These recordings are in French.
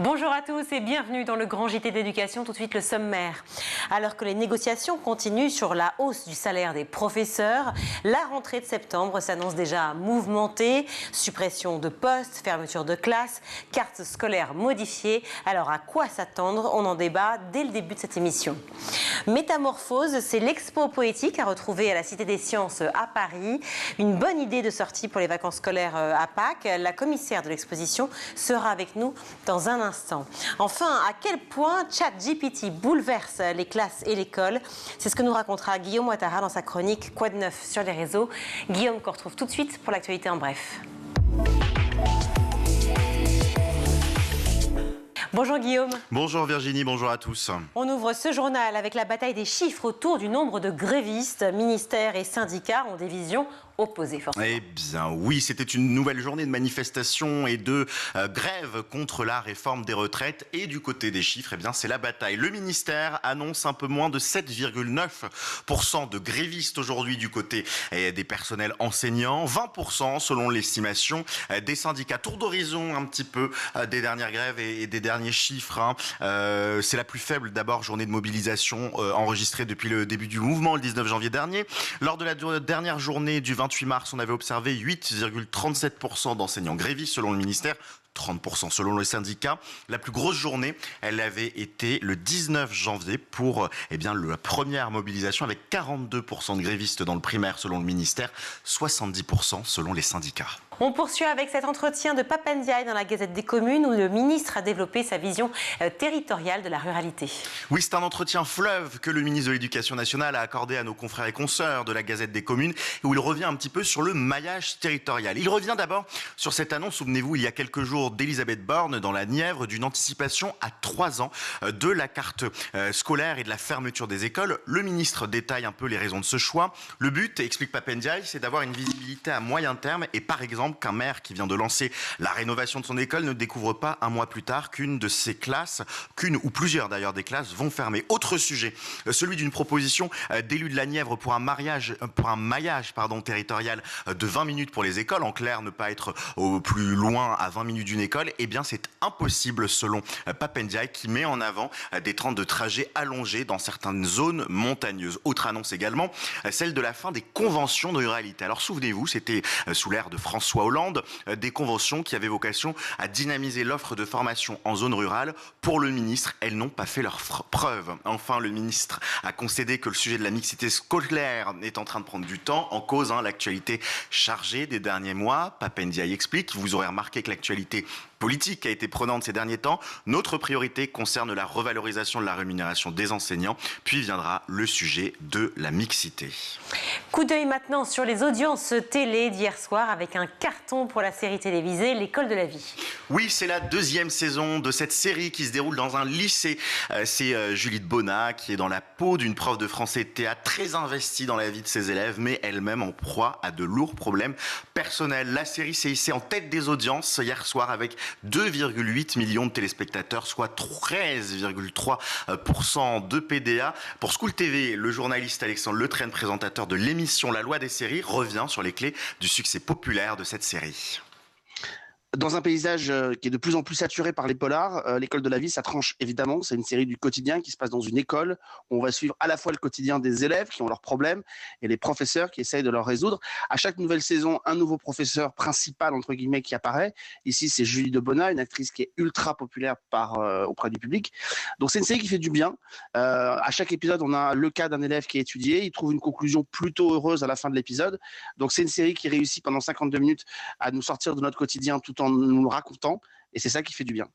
Bonjour à tous et bienvenue dans le grand JT d'éducation. Tout de suite le sommaire. Alors que les négociations continuent sur la hausse du salaire des professeurs, la rentrée de septembre s'annonce déjà mouvementée. Suppression de postes, fermeture de classes, carte scolaire modifiée. Alors à quoi s'attendre? On en débat dès le début de cette émission. Métamorphose, c'est l'expo poétique à retrouver à la Cité des Sciences à Paris. Une bonne idée de sortie pour les vacances scolaires à Pâques. La commissaire de l'exposition sera avec nous dans un instant. Enfin, à quel point ChatGPT bouleverse les classes et l'école? C'est ce que nous racontera Guillaume Ouattara dans sa chronique Quoi de neuf sur les réseaux. Guillaume qu'on retrouve tout de suite pour l'actualité en bref. Bonjour Guillaume. Bonjour Virginie, bonjour à tous. On ouvre ce journal avec la bataille des chiffres autour du nombre de grévistes. Ministères et syndicats ont des visions opposées forcément. Eh bien oui, c'était une nouvelle journée de manifestation et de grève contre la réforme des retraites. Et du côté des chiffres, eh bien c'est la bataille. Le ministère annonce un peu moins de 7,9% de grévistes aujourd'hui du côté des personnels enseignants, 20% selon l'estimation des syndicats. Tour d'horizon un petit peu des dernières grèves et des derniers chiffres. C'est la plus faible d'abord journée de mobilisation enregistrée depuis le début du mouvement le 19 janvier dernier. Lors de la dernière journée du 28 mars, on avait observé 8,37% d'enseignants grévistes selon le ministère. 30% selon les syndicats. La plus grosse journée, elle avait été le 19 janvier pour la première mobilisation avec 42% de grévistes dans le primaire selon le ministère, 70% selon les syndicats. On poursuit avec cet entretien de Pape Ndiaye dans la Gazette des communes où le ministre a développé sa vision territoriale de la ruralité. Oui, c'est un entretien fleuve que le ministre de l'Éducation nationale a accordé à nos confrères et consoeurs de la Gazette des communes où il revient un petit peu sur le maillage territorial. Il revient d'abord sur cette annonce, souvenez-vous, il y a quelques jours d'Elisabeth Borne dans la Nièvre d'une anticipation à 3 ans de la carte scolaire et de la fermeture des écoles. Le ministre détaille un peu les raisons de ce choix. Le but, explique Pape Ndiaye, c'est d'avoir une visibilité à moyen terme et par exemple qu'un maire qui vient de lancer la rénovation de son école ne découvre pas un mois plus tard qu'une de ses classes, qu'une ou plusieurs d'ailleurs des classes vont fermer. Autre sujet, celui d'une proposition d'élus de la Nièvre pour un maillage territorial de 20 minutes pour les écoles. En clair, ne pas être au plus loin à 20 minutes d'une école. Eh bien, c'est impossible selon Pape Ndiaye qui met en avant des temps de trajet allongés dans certaines zones montagneuses. Autre annonce également, celle de la fin des conventions de ruralité. Alors souvenez-vous, c'était sous l'ère de François Hollande, des conventions qui avaient vocation à dynamiser l'offre de formation en zone rurale. Pour le ministre, elles n'ont pas fait leur preuve. Enfin, le ministre a concédé que le sujet de la mixité scolaire est en train de prendre du temps, en cause l'actualité chargée des derniers mois. Pape Ndiaye explique, vous aurez remarqué que l'actualité politique a été prenante ces derniers temps. Notre priorité concerne la revalorisation de la rémunération des enseignants, puis viendra le sujet de la mixité. Coup d'œil maintenant sur les audiences télé d'hier soir avec un carton pour la série télévisée L'école de la vie. Oui, c'est la deuxième saison de cette série qui se déroule dans un lycée. C'est Julie de Bonnat qui est dans la peau d'une prof de français et de théâtre très investie dans la vie de ses élèves, mais elle-même en proie à de lourds problèmes personnels. La série s'est hissée en tête des audiences hier soir avec 2,8 millions de téléspectateurs, soit 13,3% de PDA. Pour School TV, le journaliste Alexandre Letraine, présentateur de l'émission La Loi des séries, revient sur les clés du succès populaire de cette série. Dans un paysage qui est de plus en plus saturé par les polars, l'école de la vie, ça tranche évidemment. C'est une série du quotidien qui se passe dans une école où on va suivre à la fois le quotidien des élèves qui ont leurs problèmes et les professeurs qui essayent de leur résoudre. À chaque nouvelle saison, un nouveau professeur principal, entre guillemets, qui apparaît. Ici, c'est Julie de Bonnat, une actrice qui est ultra populaire auprès du public. Donc, c'est une série qui fait du bien. À chaque épisode, on a le cas d'un élève qui est étudié. Il trouve une conclusion plutôt heureuse à la fin de l'épisode. Donc, c'est une série qui réussit pendant 52 minutes à nous sortir de notre quotidien tout en nous le racontant, et c'est ça qui fait du bien.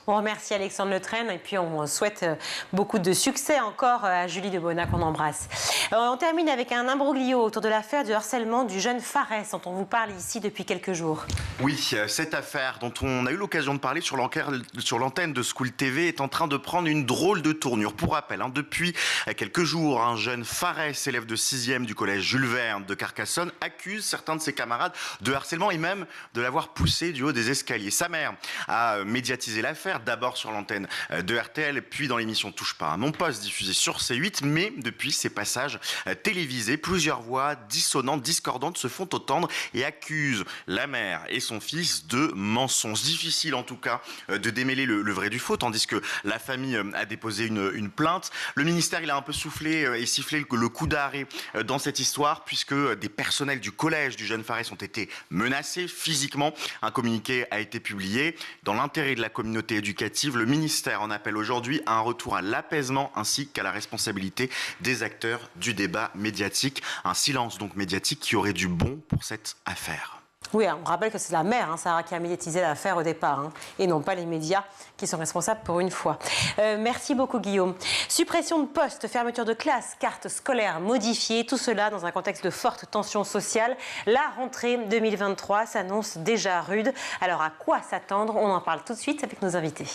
On remercie Alexandre Letraine et puis on souhaite beaucoup de succès encore à Julie de Bonnat qu'on embrasse. On termine avec un imbroglio autour de l'affaire du harcèlement du jeune Fares dont on vous parle ici depuis quelques jours. Oui, cette affaire dont on a eu l'occasion de parler sur l'antenne de School TV est en train de prendre une drôle de tournure. Pour rappel, depuis quelques jours, un jeune Fares, élève de 6e du collège Jules Verne de Carcassonne, accuse certains de ses camarades de harcèlement et même de l'avoir poussé du haut des escaliers. Sa mère a médiatisé l'affaire l'affaire, d'abord sur l'antenne de RTL, puis dans l'émission Touche pas à mon poste diffusée sur C8, mais depuis ces passages télévisés, plusieurs voix dissonantes, discordantes se font entendre et accusent la mère et son fils de mensonges. Difficile en tout cas de démêler le vrai du faux, tandis que la famille a déposé une plainte. Le ministère, il a un peu soufflé et sifflé le coup d'arrêt dans cette histoire, puisque des personnels du collège du jeune Fares ont été menacés physiquement. Un communiqué a été publié. Dans l'intérêt de la communauté éducative, le ministère en appelle aujourd'hui à un retour à l'apaisement ainsi qu'à la responsabilité des acteurs du débat médiatique. Un silence donc médiatique qui aurait du bon pour cette affaire. Oui, on rappelle que c'est la mère, Sarah, qui a médiatisé l'affaire au départ, et non pas les médias qui sont responsables pour une fois. Merci beaucoup, Guillaume. Suppression de postes, fermeture de classes, carte scolaire modifiée, tout cela dans un contexte de forte tension sociale. La rentrée 2023 s'annonce déjà rude. Alors, à quoi s'attendre? On en parle tout de suite avec nos invités.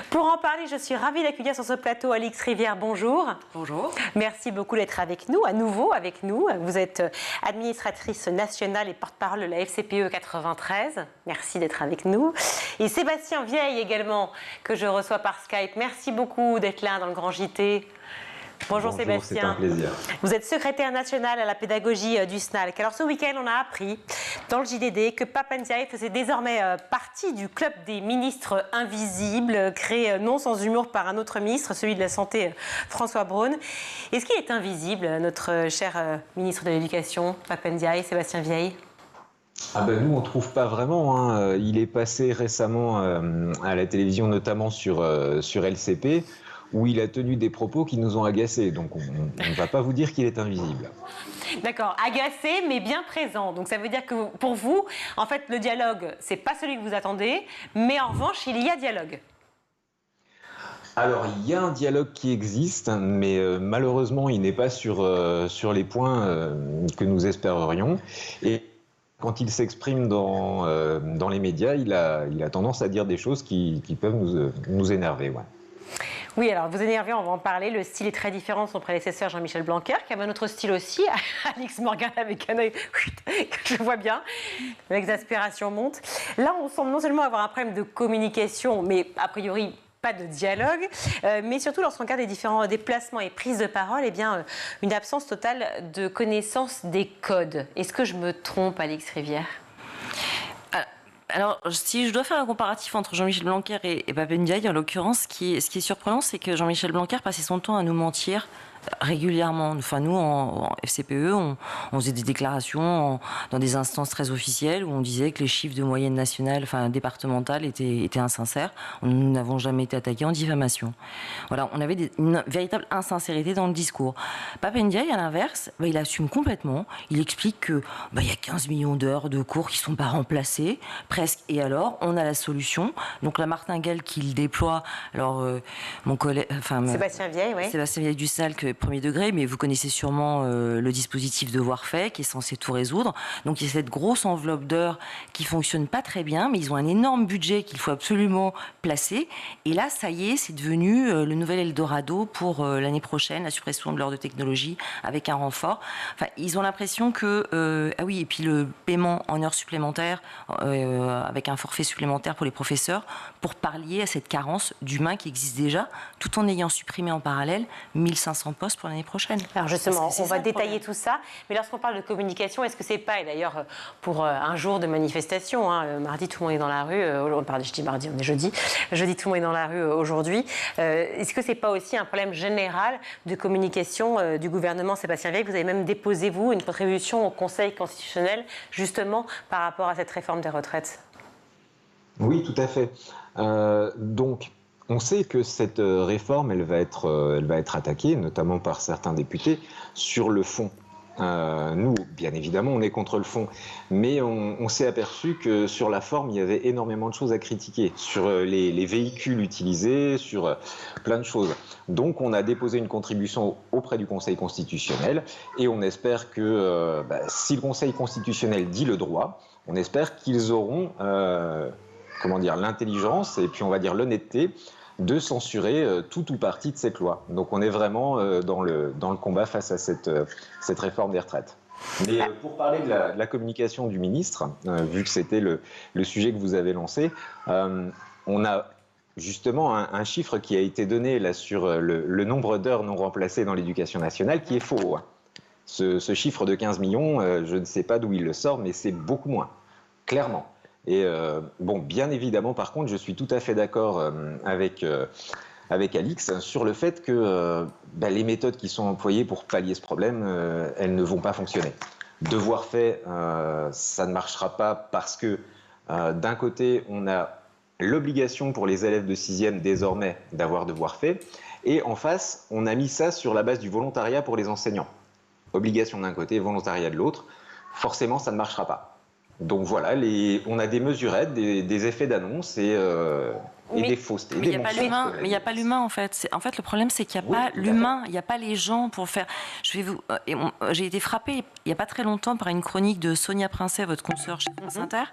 Pour en parler, je suis ravie d'accueillir sur ce plateau Alix Rivière. Bonjour. Bonjour. Merci beaucoup d'être avec nous, à nouveau avec nous. Vous êtes administratrice nationale et porte-parole de la FCPE 93. Merci d'être avec nous. Et Sébastien Vieille également, que je reçois par Skype. Merci beaucoup d'être là dans le Grand JT. Bonjour Sébastien. C'est un plaisir. Vous êtes secrétaire national à la pédagogie du SNALC. Alors ce week-end, on a appris dans le JDD que Pape Ndiaye faisait désormais partie du club des ministres invisibles, créé non sans humour par un autre ministre, celui de la Santé, François Braun. Est-ce qu'il est invisible, notre cher ministre de l'Éducation, Pape Ndiaye, Sébastien Vieille? Nous, on ne trouve pas vraiment. Il est passé récemment à la télévision, notamment sur LCP, où il a tenu des propos qui nous ont agacés. Donc, on ne va pas vous dire qu'il est invisible. D'accord, agacé, mais bien présent. Donc, ça veut dire que pour vous, en fait, le dialogue, ce n'est pas celui que vous attendez, mais en revanche, il y a dialogue. Alors, il y a un dialogue qui existe, mais malheureusement, il n'est pas sur les points que nous espérerions. Et quand il s'exprime dans les médias, il a tendance à dire des choses qui peuvent nous énerver. Ouais. Oui, alors vous énervez, on va en parler. Le style est très différent de son prédécesseur Jean-Michel Blanquer, qui avait un autre style aussi. Alix me regarde avec un œil que je vois bien. L'exaspération monte. Là, on semble non seulement avoir un problème de communication, mais a priori pas de dialogue, mais surtout lorsqu'on regarde les différents déplacements et prises de parole, eh bien, une absence totale de connaissance des codes. Est-ce que je me trompe, Alix Rivière ? Alors, si je dois faire un comparatif entre Jean-Michel Blanquer et Pape Ndiaye, en l'occurrence, ce qui est surprenant, c'est que Jean-Michel Blanquer passait son temps à nous mentir régulièrement. Enfin, nous, en FCPE, on faisait des déclarations dans des instances très officielles où on disait que les chiffres de moyenne nationale, enfin départementale, étaient insincères. Nous n'avons jamais été attaqués en diffamation. Voilà, on avait une véritable insincérité dans le discours. Pape Ndiaye, à l'inverse, il assume complètement. Il explique que y a 15 millions d'heures de cours qui ne sont pas remplacées, presque. Et alors, on a la solution. Donc la martingale qu'il déploie, alors mon collègue, Sébastien Vieille, oui. Sébastien Vieille du SNALC, premier degré, mais vous connaissez sûrement le dispositif Devoir fait, qui est censé tout résoudre. Donc il y a cette grosse enveloppe d'heures qui fonctionne pas très bien, mais ils ont un énorme budget qu'il faut absolument placer. Et là, ça y est, c'est devenu le nouvel Eldorado pour l'année prochaine, la suppression de l'heure de technologie avec un renfort. Enfin, ils ont l'impression que... ah oui, et puis le paiement en heures supplémentaires, avec un forfait supplémentaire pour les professeurs, pour pallier à cette carence d'humains qui existe déjà, tout en ayant supprimé en parallèle 1500 postes pour l'année prochaine. Alors justement, on va détailler tout ça. Mais lorsqu'on parle de communication, est-ce que c'est pas, et d'ailleurs pour un jour de manifestation, mardi tout le monde est dans la rue, pardon, je dis mardi, on est jeudi, jeudi tout le monde est dans la rue aujourd'hui, est-ce que c'est pas aussi un problème général de communication du gouvernement Sébastien Vieille? Vous avez même déposé, vous, une contribution au Conseil constitutionnel, justement par rapport à cette réforme des retraites. Oui, tout à fait. Donc, on sait que cette réforme, elle va être attaquée, notamment par certains députés, sur le fond. Nous, bien évidemment, on est contre le fond, mais on s'est aperçu que sur la forme, il y avait énormément de choses à critiquer, sur les véhicules utilisés, sur plein de choses. Donc, on a déposé une contribution auprès du Conseil constitutionnel, et on espère que si le Conseil constitutionnel dit le droit, on espère qu'ils auront l'intelligence et puis on va dire l'honnêteté de censurer tout ou partie de cette loi. Donc on est vraiment dans le combat face à cette réforme des retraites. Mais pour parler de la communication du ministre, vu que c'était le sujet que vous avez lancé, on a justement un chiffre qui a été donné là sur le nombre d'heures non remplacées dans l'éducation nationale qui est faux. Ce chiffre de 15 millions, je ne sais pas d'où il le sort, mais c'est beaucoup moins, clairement. Et bon, bien évidemment, par contre, je suis tout à fait d'accord avec Alix sur le fait que les méthodes qui sont employées pour pallier ce problème, elles ne vont pas fonctionner. Devoir fait, ça ne marchera pas parce que d'un côté, on a l'obligation pour les élèves de 6e désormais d'avoir devoir fait, et en face, on a mis ça sur la base du volontariat pour les enseignants. Obligation d'un côté, volontariat de l'autre. Forcément, ça ne marchera pas. Donc voilà, on a des mesurettes, des effets d'annonce et des faussetasses. Mais il n'y a pas l'humain en fait. En fait, le problème, c'est qu'il n'y a pas l'humain, il n'y a pas les gens pour faire. J'ai été frappée il n'y a pas très longtemps par une chronique de Sonia Princet, votre consoeur chez France Inter,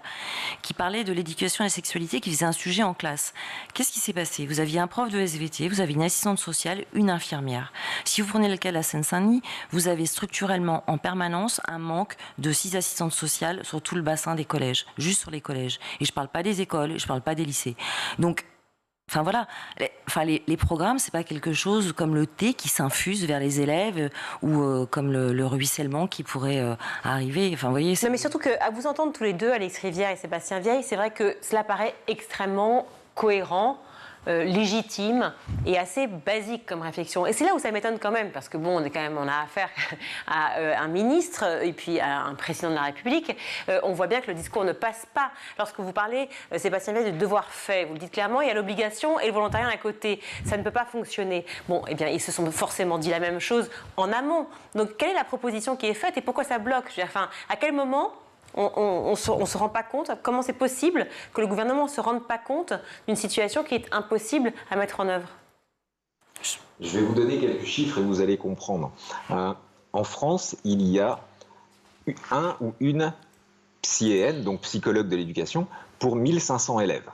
qui parlait de l'éducation et la sexualité, qui faisait un sujet en classe. Qu'est-ce qui s'est passé? Vous aviez un prof de SVT, vous avez une assistante sociale, une infirmière. Si vous prenez le cas de la Seine-Saint-Denis, vous avez structurellement en permanence un manque de 6 assistantes sociales sur tout le bassin des collèges, juste sur les collèges. Et je ne parle pas des écoles, je ne parle pas des lycées. Donc, enfin voilà, les programmes, c'est pas quelque chose comme le thé qui s'infuse vers les élèves ou comme le ruissellement qui pourrait arriver. Enfin, vous voyez. Non, mais surtout qu'à vous entendre tous les deux, Alix Rivière et Sébastien Vieille, c'est vrai que cela paraît extrêmement cohérent. Légitime et assez basique comme réflexion. Et c'est là où ça m'étonne quand même, parce que bon, on a affaire à un ministre et puis à un président de la République. On voit bien que le discours ne passe pas. Lorsque vous parlez, Sébastien Vieille, de devoir fait, vous le dites clairement, il y a l'obligation et le volontariat à côté. Ça ne peut pas fonctionner. Bon, eh bien, ils se sont forcément dit la même chose en amont. Donc, quelle est la proposition qui est faite et pourquoi ça bloque? Je veux dire, enfin, à quel moment on se rend pas compte? Comment c'est possible que le gouvernement ne se rende pas compte d'une situation qui est impossible à mettre en œuvre? Je vais vous donner quelques chiffres et vous allez comprendre. En France, il y a un ou une psy-EN, donc psychologue de l'éducation, pour 1500 élèves.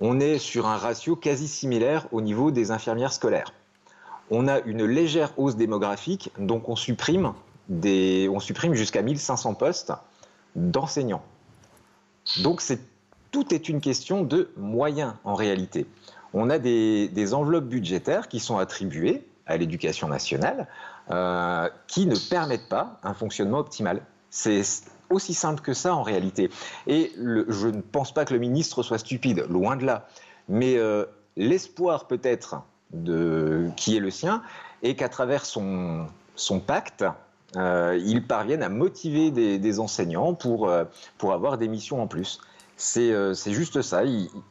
On est sur un ratio quasi similaire au niveau des infirmières scolaires. On a une légère hausse démographique, donc on supprime jusqu'à 1500 postes d'enseignants. Donc tout est une question de moyens en réalité. On a des enveloppes budgétaires qui sont attribuées à l'éducation nationale qui ne permettent pas un fonctionnement optimal. C'est aussi simple que ça en réalité. Et je ne pense pas que le ministre soit stupide, loin de là. Mais l'espoir peut-être qui est le sien est qu'à travers son pacte, ils parviennent à motiver des enseignants pour avoir des missions en plus. C'est juste ça.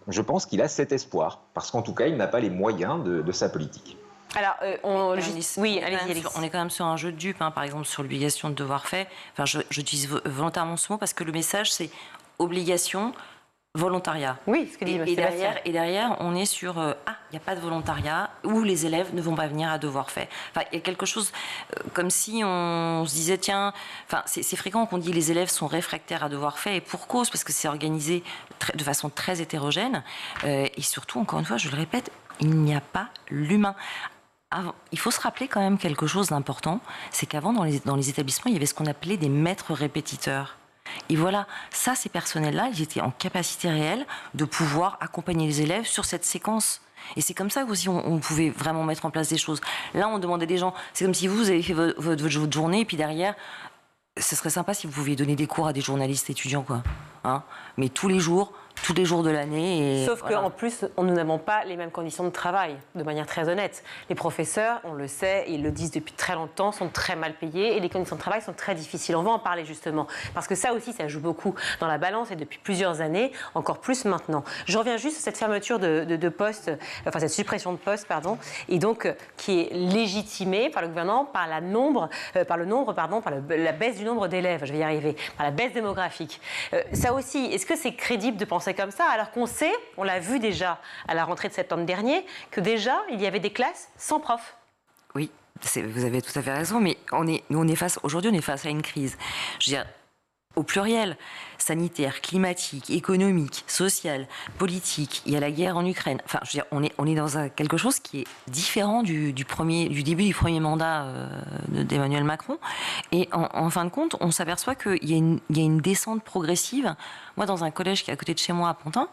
Je pense qu'il a cet espoir, parce qu'en tout cas, il n'a pas les moyens de sa politique. Alors, on est quand même sur un jeu de dupes, hein, par exemple sur l'obligation de devoir fait. Enfin, j'utilise volontairement ce mot parce que le message, c'est obligation, volontariat. Oui, ce que dit Sébastien. Et derrière, on est sur il n'y a pas de volontariat ou les élèves ne vont pas venir à devoir fait. Enfin, il y a quelque chose comme si on se disait tiens, enfin, c'est fréquent qu'on dit les élèves sont réfractaires à devoir fait et pour cause parce que c'est organisé de façon très hétérogène et surtout, encore une fois, je le répète, il n'y a pas l'humain. Il faut se rappeler quand même quelque chose d'important, c'est qu'avant dans les établissements, il y avait ce qu'on appelait des maîtres répétiteurs. Et voilà, ça, ces personnels-là, ils étaient en capacité réelle de pouvoir accompagner les élèves sur cette séquence. Et c'est comme ça aussi on pouvait vraiment mettre en place des choses. Là, on demandait des gens, c'est comme si vous avez fait votre journée, et puis derrière, ce serait sympa si vous pouviez donner des cours à des journalistes étudiants, quoi. Hein, mais tous les jours de l'année. Sauf qu'en plus, nous n'avons pas les mêmes conditions de travail, de manière très honnête. Les professeurs, on le sait, ils le disent depuis très longtemps, sont très mal payés et les conditions de travail sont très difficiles. On va en parler justement, parce que ça aussi, ça joue beaucoup dans la balance et depuis plusieurs années, encore plus maintenant. Je reviens juste sur cette fermeture de postes, enfin cette suppression de postes, pardon, et donc qui est légitimée par le gouvernement par la baisse du nombre d'élèves, je vais y arriver, par la baisse démographique. Ça aussi, est-ce que c'est crédible de penser comme ça, alors qu'on sait, on l'a vu déjà à la rentrée de septembre dernier, que déjà, il y avait des classes sans prof? Oui, vous avez tout à fait raison, mais aujourd'hui, on est face à une crise. Je veux dire, au pluriel, sanitaire, climatique, économique, social, politique. Il y a la guerre en Ukraine. Enfin, je veux dire, on est dans quelque chose qui est différent du début du premier mandat d'Emmanuel Macron. Et en fin de compte, on s'aperçoit qu'il y a une descente progressive. Moi, dans un collège qui est à côté de chez moi à Pantin,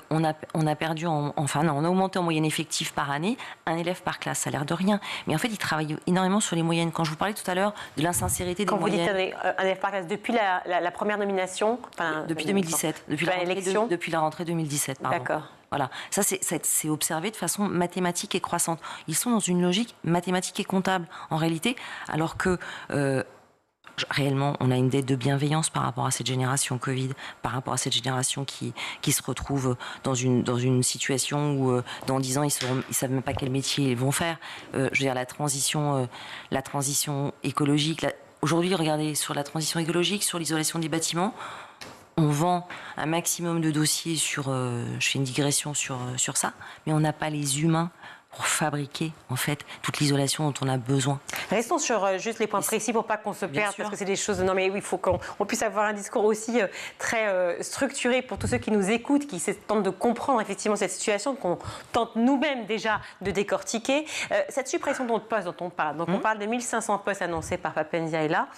on a perdu, on a augmenté en moyenne effective par année un élève par classe. Ça a l'air de rien. Mais en fait, ils travaillent énormément sur les moyennes. Quand je vous parlais tout à l'heure de l'insincérité des moyennes. Quand vous dites un élève par classe, depuis la première nomination, depuis 2017, depuis la rentrée 2017, pardon. D'accord. Voilà, ça c'est observé de façon mathématique et croissante. Ils sont dans une logique mathématique et comptable en réalité, alors que réellement on a une dette de bienveillance par rapport à cette génération Covid, par rapport à cette génération qui se retrouve dans une situation où dans 10 ans ils savent même pas quel métier ils vont faire. Je veux dire la transition écologique. Aujourd'hui, regardez, sur la transition écologique, sur l'isolation des bâtiments, on vend un maximum de dossiers je fais une digression sur ça, mais on n'a pas les humains pour fabriquer, en fait, toute l'isolation dont on a besoin. Restons sur juste les points précis pour pas qu'on se perde, parce que c'est des choses... Non, mais oui, il faut qu'on puisse avoir un discours aussi très structuré pour tous ceux qui nous écoutent, qui tentent de comprendre effectivement cette situation, qu'on tente nous-mêmes déjà de décortiquer. Cette suppression de postes dont on parle, donc on parle de 1500 postes annoncés par Pape Ndiaye là.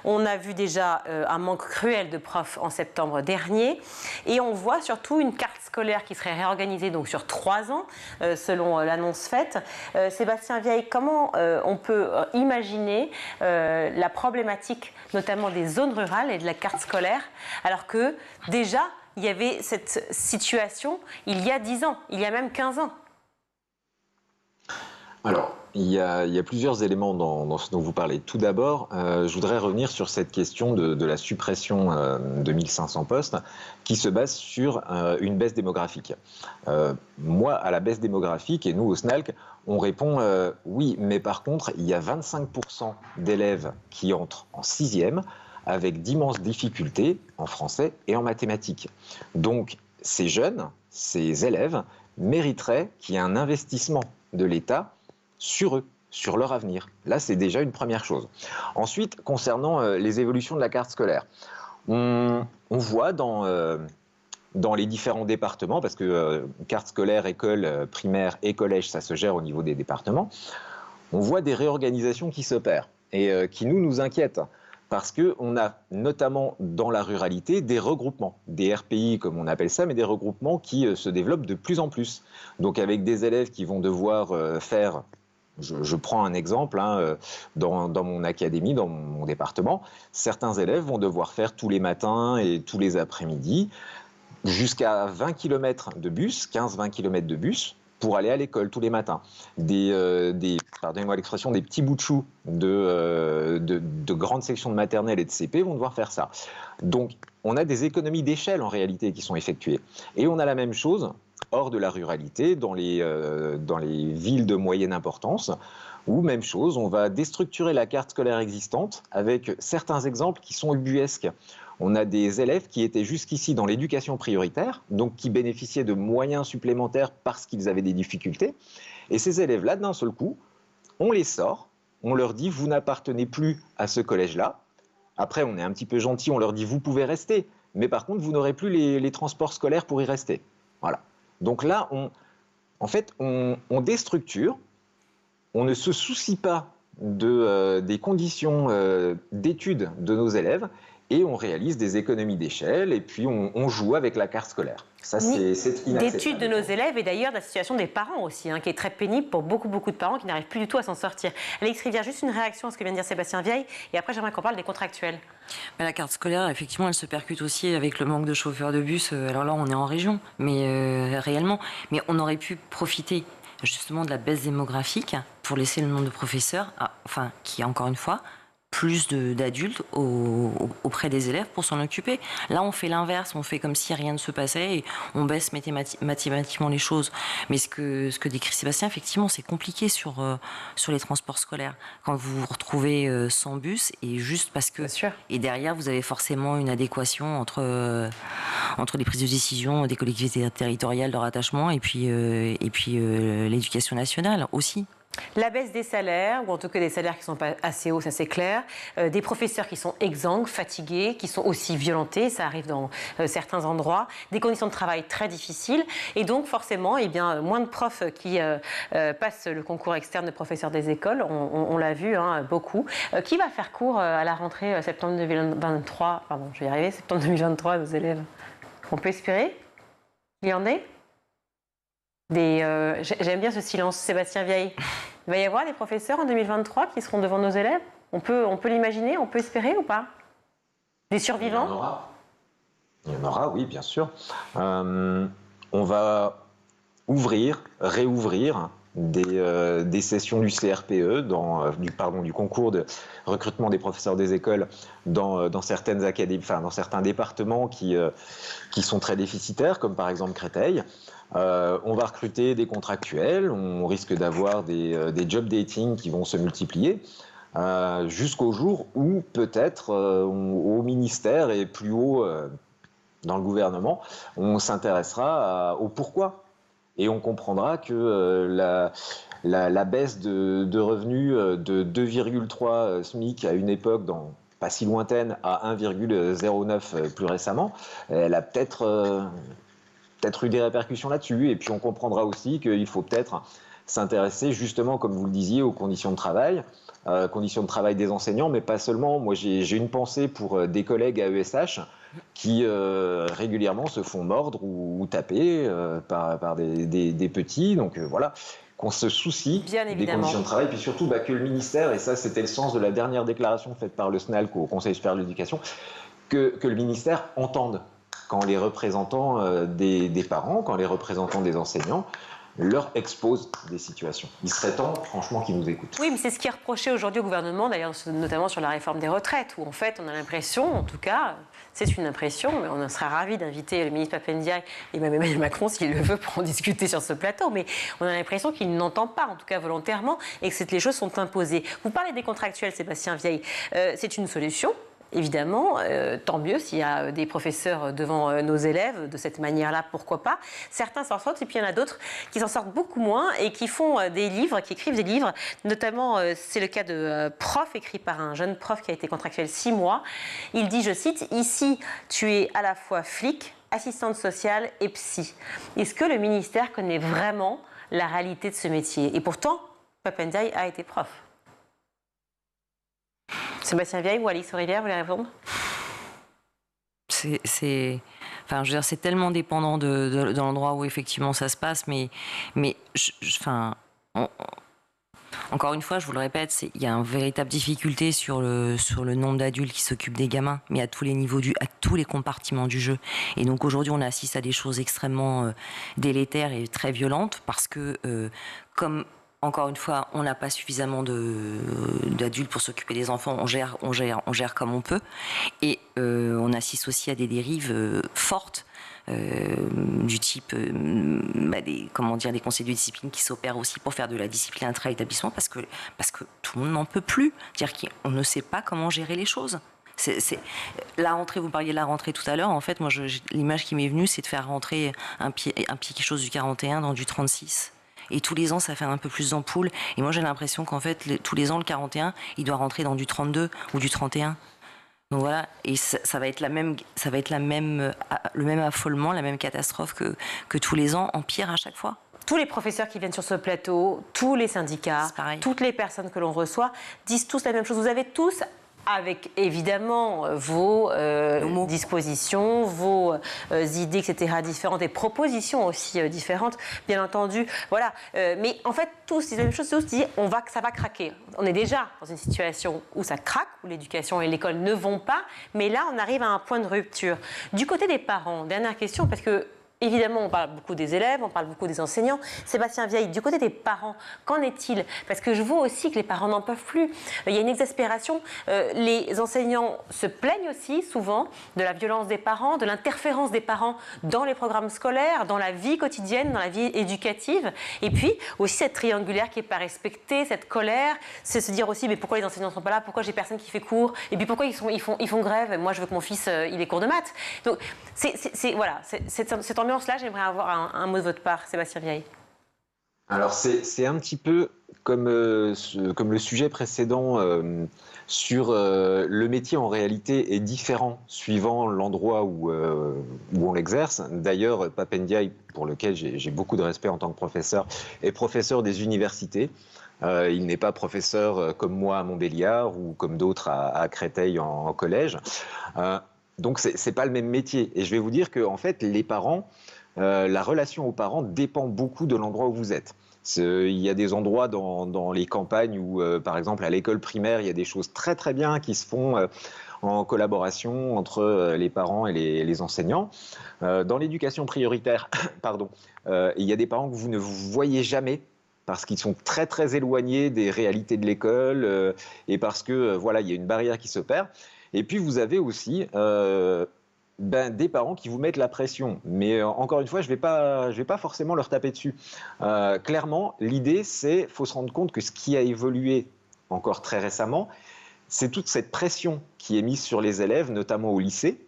On a vu déjà un manque cruel de profs en septembre dernier, et on voit surtout une carte scolaire qui serait réorganisée donc sur 3 ans, selon l'annonce faite. Sébastien Vieille, comment on peut imaginer la problématique notamment des zones rurales et de la carte scolaire, alors que déjà il y avait cette situation il y a 10 ans, il y a même 15 ans? Alors, il y a plusieurs éléments dans ce dont vous parlez. Tout d'abord, je voudrais revenir sur cette question de la suppression de 1500 postes qui se base sur une baisse démographique. Moi, à la baisse démographique, et nous au SNALC, on répond oui, mais par contre, il y a 25% d'élèves qui entrent en 6e avec d'immenses difficultés en français et en mathématiques. Donc, ces jeunes, ces élèves, mériteraient qu'il y ait un investissement de l'État sur eux, sur leur avenir. Là, c'est déjà une première chose. Ensuite, concernant les évolutions de la carte scolaire, on voit dans les différents départements, parce que carte scolaire, école primaire et collège, ça se gère au niveau des départements, on voit des réorganisations qui s'opèrent et qui nous inquiètent. Parce qu'on a notamment dans la ruralité des regroupements, des RPI comme on appelle ça, mais des regroupements qui se développent de plus en plus. Donc avec des élèves qui vont devoir faire... Je prends un exemple, dans mon académie, dans mon département, certains élèves vont devoir faire tous les matins et tous les après-midi jusqu'à 20 km de bus, 15-20 km de bus, pour aller à l'école tous les matins. Pardonnez-moi l'expression, des petits bouts de chou de grandes sections de maternelle et de CP vont devoir faire ça. Donc, on a des économies d'échelle en réalité qui sont effectuées. Et on a la même chose hors de la ruralité, dans les villes de moyenne importance, où, même chose, on va déstructurer la carte scolaire existante avec certains exemples qui sont ubuesques. On a des élèves qui étaient jusqu'ici dans l'éducation prioritaire, donc qui bénéficiaient de moyens supplémentaires parce qu'ils avaient des difficultés. Et ces élèves-là, d'un seul coup, on les sort, on leur dit « vous n'appartenez plus à ce collège-là ». Après, on est un petit peu gentil, on leur dit « vous pouvez rester ». Mais par contre, vous n'aurez plus les transports scolaires pour y rester. Voilà. Donc là, on déstructure, on ne se soucie pas des conditions d'études de nos élèves et on réalise des économies d'échelle et puis on joue avec la carte scolaire. Ça, c'est inacceptable. D'études de nos élèves et d'ailleurs de la situation des parents aussi, qui est très pénible pour beaucoup de parents qui n'arrivent plus du tout à s'en sortir. Alix Rivière, juste une réaction à ce que vient de dire Sébastien Vieille et après j'aimerais qu'on parle des contractuels. La carte scolaire, effectivement, elle se percute aussi avec le manque de chauffeurs de bus. Alors là, on est en région, mais réellement. Mais on aurait pu profiter justement de la baisse démographique pour laisser le nombre de professeurs, qui, encore une fois, plus d'adultes auprès des élèves pour s'en occuper. Là, on fait l'inverse, on fait comme si rien ne se passait et on baisse mathématiquement les choses. Mais ce que décrit Sébastien, effectivement, c'est compliqué sur les transports scolaires. Quand vous vous retrouvez sans bus et juste parce que... Et derrière, vous avez forcément une adéquation entre les prises de décision des collectivités territoriales de rattachement et puis l'éducation nationale aussi. La baisse des salaires, ou en tout cas des salaires qui ne sont pas assez hauts, ça c'est clair. Des professeurs qui sont exsangues, fatigués, qui sont aussi violentés, ça arrive dans certains endroits. Des conditions de travail très difficiles. Et donc forcément, eh bien, moins de profs qui passent le concours externe de professeurs des écoles. On l'a vu, hein, beaucoup. Qui va faire cours à la rentrée septembre 2023 Pardon, je vais y arriver, septembre 2023 à nos élèves. On peut espérer qu'il y en ait j'aime bien ce silence. Sébastien Vieille, il va y avoir des professeurs en 2023 qui seront devant nos élèves? On peut l'imaginer, on peut espérer ou pas? Des survivants? Il y en aura, oui, bien sûr. On va réouvrir des sessions du CRPE, du concours de recrutement des professeurs des écoles dans certaines académies, enfin dans certains départements qui sont très déficitaires, comme par exemple Créteil. On va recruter des contractuels, on risque d'avoir des job dating qui vont se multiplier jusqu'au jour où peut-être au ministère et plus haut dans le gouvernement, on s'intéressera au pourquoi. Et on comprendra que la baisse de revenus de 2,3 SMIC à une époque pas si lointaine à 1,09 plus récemment, elle a peut-être eu des répercussions là-dessus. Et puis on comprendra aussi qu'il faut peut-être s'intéresser justement, comme vous le disiez, aux conditions de travail des enseignants, mais pas seulement. Moi, j'ai une pensée pour des collègues à ESH qui régulièrement se font mordre ou taper par des petits. Donc voilà, qu'on se soucie des conditions de travail, puis surtout que le ministère, et ça c'était le sens de la dernière déclaration faite par le SNALC au Conseil supérieur de l'éducation, que le ministère entende quand les représentants des parents, quand les représentants des enseignants leur exposent des situations. Il serait temps, franchement, qu'ils nous écoutent. Oui, mais c'est ce qui est reproché aujourd'hui au gouvernement, d'ailleurs, notamment sur la réforme des retraites, où en fait, on a l'impression, en tout cas, c'est une impression, mais on sera ravis d'inviter le ministre Pape Ndiaye et même Emmanuel Macron, s'il le veut, pour en discuter sur ce plateau, mais on a l'impression qu'il n'entend pas, en tout cas volontairement, et que les choses sont imposées. Vous parlez des contractuels, Sébastien Vieille, c'est une solution. Évidemment, tant mieux s'il y a des professeurs devant nos élèves de cette manière-là, pourquoi pas. Certains s'en sortent et puis il y en a d'autres qui s'en sortent beaucoup moins et qui font des livres, qui écrivent des livres. Notamment, c'est le cas de Prof, écrit par un jeune prof qui a été contractuel 6 mois. Il dit, je cite, « Ici, tu es à la fois flic, assistante sociale et psy ». Est-ce que le ministère connaît vraiment la réalité de ce métier? Et pourtant, Pape Ndiaye a été prof. Sébastien Vieille ou Alix Rivière, vous voulez répondre? Enfin, je veux dire, c'est tellement dépendant de l'endroit où effectivement ça se passe, mais encore une fois, je vous le répète, il y a une véritable difficulté sur le nombre d'adultes qui s'occupent des gamins, mais à tous les niveaux, à tous les compartiments du jeu. Et donc aujourd'hui, on assiste à des choses extrêmement délétères et très violentes parce que, comme encore une fois, on n'a pas suffisamment d'adultes pour s'occuper des enfants. On gère comme on peut. Et on assiste aussi à des dérives fortes du type des conseils de discipline qui s'opèrent aussi pour faire de la discipline intra-établissement parce que tout le monde n'en peut plus. C'est-à-dire qu'on ne sait pas comment gérer les choses. La rentrée, vous parliez de la rentrée tout à l'heure. En fait, moi, l'image qui m'est venue, c'est de faire rentrer un pied quelque chose du 41 dans du 36. Et tous les ans, ça fait un peu plus d'ampoules. Et moi, j'ai l'impression qu'en fait, tous les ans, le 41, il doit rentrer dans du 32 ou du 31. Donc voilà, et ça va être le même affolement, la même catastrophe que tous les ans, en pire à chaque fois. Tous les professeurs qui viennent sur ce plateau, tous les syndicats, toutes les personnes que l'on reçoit disent tous la même chose. Vous avez tous, avec évidemment vos dispositions, vos idées, etc., différentes, et propositions aussi différentes, bien entendu. Voilà. Mais en fait, tous disent la même chose, tous disent ça va craquer. On est déjà dans une situation où ça craque, où l'éducation et l'école ne vont pas, mais là, on arrive à un point de rupture. Du côté des parents, dernière question, parce que évidemment, on parle beaucoup des élèves, on parle beaucoup des enseignants. Sébastien Vieille, du côté des parents, qu'en est-il? Parce que je vois aussi que les parents n'en peuvent plus. Il y a une exaspération. Les enseignants se plaignent aussi souvent de la violence des parents, de l'interférence des parents dans les programmes scolaires, dans la vie quotidienne, dans la vie éducative. Et puis aussi cette triangulaire qui n'est pas respectée, cette colère. C'est se dire aussi, mais pourquoi les enseignants ne sont pas là? Pourquoi j'ai personne qui fait cours? Et puis pourquoi ils font grève? Moi, je veux que mon fils il ait cours de maths. Donc, cette ambiance-là, j'aimerais avoir un mot de votre part, Sébastien Vieille. Alors c'est un petit peu comme le sujet précédent sur le métier en réalité est différent suivant l'endroit où on l'exerce. D'ailleurs, Pape Ndiaye, pour lequel j'ai beaucoup de respect en tant que professeur, est professeur des universités. Il n'est pas professeur comme moi à Montbéliard ou comme d'autres à Créteil en collège. Donc c'est pas le même métier. Et je vais vous dire que en fait les parents, la relation aux parents dépend beaucoup de l'endroit où vous êtes. Il y a des endroits dans les campagnes où, par exemple, à l'école primaire, il y a des choses très très bien qui se font en collaboration entre les parents et les enseignants. Dans l'éducation prioritaire, pardon, il y a des parents que vous ne voyez jamais parce qu'ils sont très très éloignés des réalités de l'école et parce que voilà, il y a une barrière qui s'opère. Et puis vous avez aussi des parents qui vous mettent la pression. Mais encore une fois, je vais pas forcément leur taper dessus. Clairement, l'idée, c'est faut se rendre compte que ce qui a évolué encore très récemment, c'est toute cette pression qui est mise sur les élèves, notamment au lycée.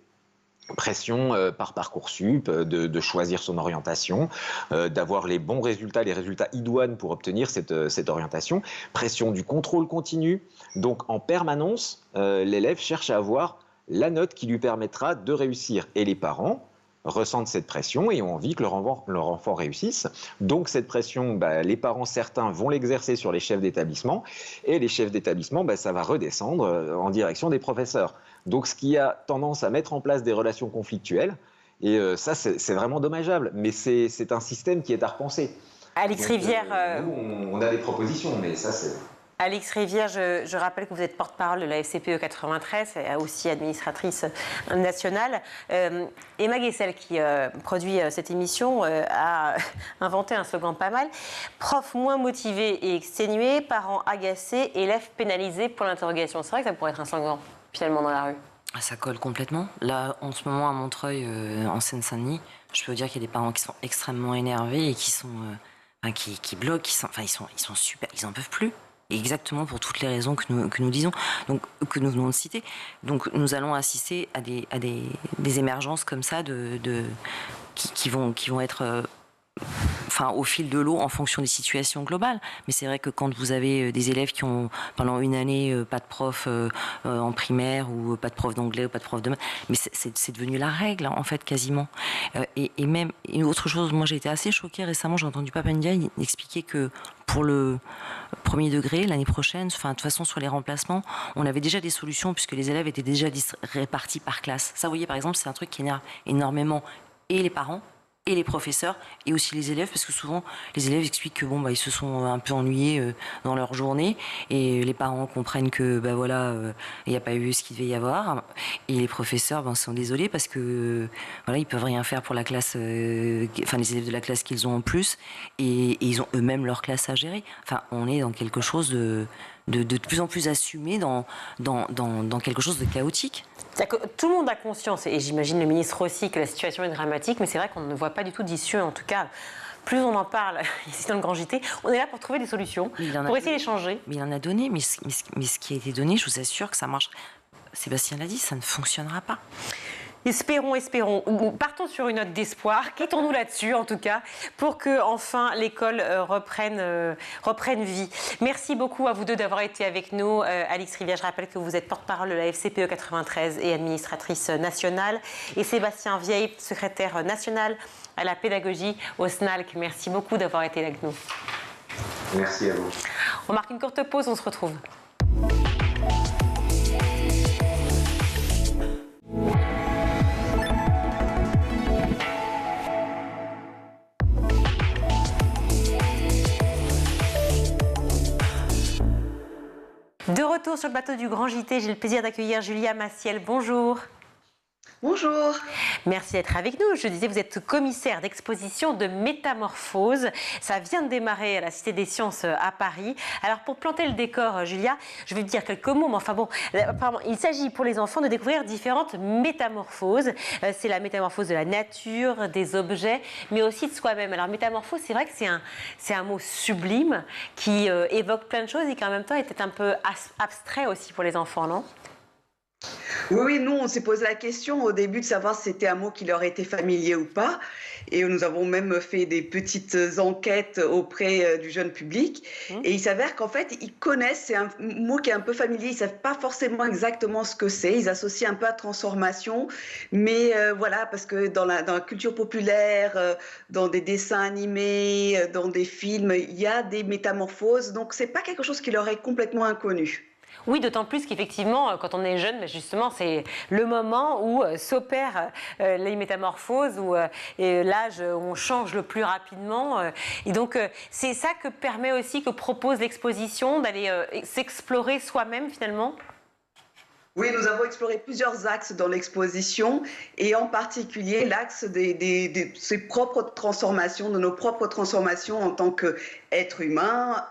Pression par Parcoursup, de choisir son orientation, d'avoir les bons résultats, les résultats idoines pour obtenir cette orientation. Pression du contrôle continu. Donc en permanence, l'élève cherche à avoir la note qui lui permettra de réussir. Et les parents ressentent cette pression et ont envie que leur enfant réussisse. Donc cette pression, les parents, certains vont l'exercer sur les chefs d'établissement et les chefs d'établissement, ça va redescendre en direction des professeurs. Donc ce qui a tendance à mettre en place des relations conflictuelles, et ça c'est vraiment dommageable, mais c'est un système qui est à repenser. Alix Rivière... Nous, on a des propositions, mais ça c'est... Alix Rivière, je rappelle que vous êtes porte-parole de la FCPE 93 et aussi administratrice nationale. Emma Guessel, qui produit cette émission, a inventé un slogan pas mal. Prof moins motivé et exténué, parents agacés, élèves pénalisés pour l'interrogation. C'est vrai que ça pourrait être un slogan, finalement, dans la rue. Ça colle complètement. Là, en ce moment, à Montreuil, en Seine-Saint-Denis, je peux vous dire qu'il y a des parents qui sont extrêmement énervés et qui sont... qui bloquent, ils sont super, ils n'en peuvent plus. Exactement pour toutes les raisons que nous disons, donc que nous venons de citer. Donc nous allons assister à des émergences comme ça qui vont être au fil de l'eau en fonction des situations globales. Mais c'est vrai que quand vous avez des élèves qui ont pendant une année pas de prof en primaire ou pas de prof d'anglais ou pas de prof de maths, mais c'est devenu la règle en fait quasiment. Et même une autre chose, moi j'ai été assez choquée récemment, j'ai entendu Pape Ndiaye expliquer que pour le premier degré, l'année prochaine, de toute façon sur les remplacements, on avait déjà des solutions puisque les élèves étaient déjà répartis par classe. Ça, vous voyez, par exemple, c'est un truc qui énerve énormément et les parents et les professeurs et aussi les élèves, parce que souvent les élèves expliquent que ils se sont un peu ennuyés dans leur journée et les parents comprennent que il n'y a pas eu ce qu'il devait y avoir et les professeurs sont désolés parce que ils peuvent rien faire pour la classe, les élèves de la classe qu'ils ont en plus et ils ont eux-mêmes leur classe à gérer. On est dans quelque chose de plus en plus assumé dans quelque chose de chaotique. Tout le monde a conscience, et j'imagine le ministre aussi, que la situation est dramatique, mais c'est vrai qu'on ne voit pas du tout d'issue. En tout cas, plus on en parle ici dans le Grand JT, on est là pour trouver des solutions, pour essayer d'échanger. Mais il en a donné, mais ce qui a été donné, je vous assure que ça marche. Sébastien l'a dit, ça ne fonctionnera pas. Espérons. Partons sur une note d'espoir. Quittons-nous là-dessus, en tout cas, pour que enfin l'école reprenne vie. Merci beaucoup à vous deux d'avoir été avec nous. Alix Rivière, je rappelle que vous êtes porte-parole de la FCPE 93 et administratrice nationale. Et Sébastien Vieille, secrétaire national à la pédagogie au SNALC. Merci beaucoup d'avoir été avec nous. Merci à vous. On marque une courte pause, on se retrouve. De retour sur le bateau du Grand JT, j'ai le plaisir d'accueillir Julia Massiel. Bonjour. Bonjour. Merci d'être avec nous. Je disais, vous êtes commissaire d'exposition de Métamorphose. Ça vient de démarrer à la Cité des Sciences à Paris. Alors, pour planter le décor, Julia, je vais dire quelques mots, mais apparemment, il s'agit pour les enfants de découvrir différentes métamorphoses. C'est la métamorphose de la nature, des objets, mais aussi de soi-même. Alors, métamorphose, c'est vrai que c'est un mot sublime qui évoque plein de choses et qui en même temps était un peu abstrait aussi pour les enfants, non ? Oui, nous, on s'est posé la question au début de savoir si c'était un mot qui leur était familier ou pas. Et nous avons même fait des petites enquêtes auprès du jeune public. Et il s'avère qu'en fait, ils connaissent, c'est un mot qui est un peu familier, ils ne savent pas forcément exactement ce que c'est. Ils associent un peu à transformation. Mais voilà, parce que dans la culture populaire, dans des dessins animés, dans des films, il y a des métamorphoses. Donc, ce n'est pas quelque chose qui leur est complètement inconnu. Oui, d'autant plus qu'effectivement, quand on est jeune, justement, c'est le moment où s'opèrent les métamorphoses, où l'âge où on change le plus rapidement. Et donc, c'est ça que permet aussi, que propose l'exposition, d'aller s'explorer soi-même finalement. Oui, nous avons exploré plusieurs axes dans l'exposition et en particulier l'axe de ses propres transformations, de nos propres transformations en tant qu'êtres humains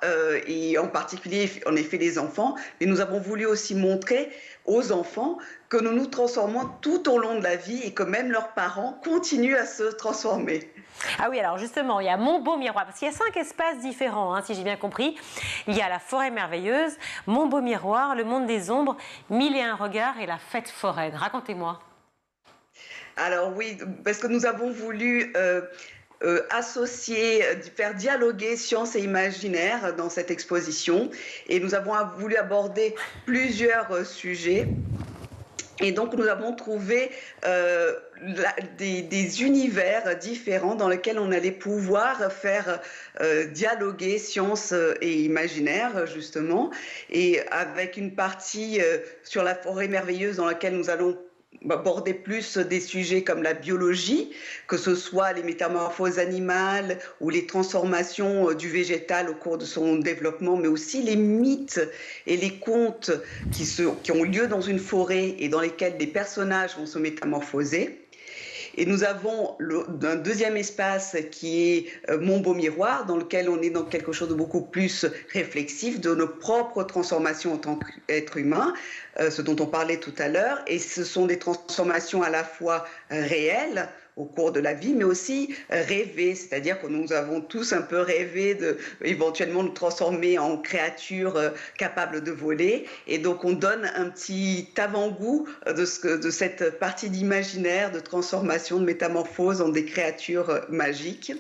et en particulier, en effet, les enfants. Mais nous avons voulu aussi montrer aux enfants que nous nous transformons tout au long de la vie et que même leurs parents continuent à se transformer. Ah oui, alors justement, il y a Mon Beau Miroir, parce qu'il y a 5 espaces différents, hein, si j'ai bien compris. Il y a la forêt merveilleuse, Mon Beau Miroir, le monde des ombres, 1001 regards et la fête foraine. Racontez-moi. Alors oui, parce que nous avons voulu associer, faire dialoguer science et imaginaire dans cette exposition. Et nous avons voulu aborder plusieurs sujets. Et donc, nous avons trouvé des univers différents dans lesquels on allait pouvoir faire dialoguer science et imaginaire, justement. Et avec une partie sur la forêt merveilleuse dans laquelle nous allons aborder plus des sujets comme la biologie, que ce soit les métamorphoses animales ou les transformations du végétal au cours de son développement, mais aussi les mythes et les contes qui ont lieu dans une forêt et dans lesquels des personnages vont se métamorphoser. Et nous avons un deuxième espace qui est Mon Beau Miroir, dans lequel on est dans quelque chose de beaucoup plus réflexif, de nos propres transformations en tant qu'être humain, ce dont on parlait tout à l'heure. Et ce sont des transformations à la fois réelles, au cours de la vie, mais aussi rêver, c'est-à-dire que nous avons tous un peu rêvé de éventuellement nous transformer en créatures capables de voler, et donc on donne un petit avant-goût de cette partie d'imaginaire, de transformation, de métamorphose en des créatures magiques.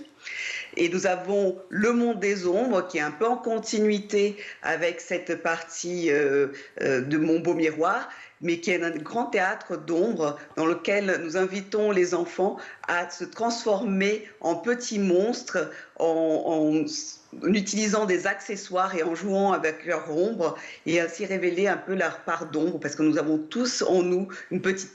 Et nous avons le monde des ombres qui est un peu en continuité avec cette partie de Mon Beau Miroir, mais qui est un grand théâtre d'ombre dans lequel nous invitons les enfants à se transformer en petits monstres en utilisant des accessoires et en jouant avec leur ombre et ainsi révéler un peu leur part d'ombre, parce que nous avons tous en nous une petite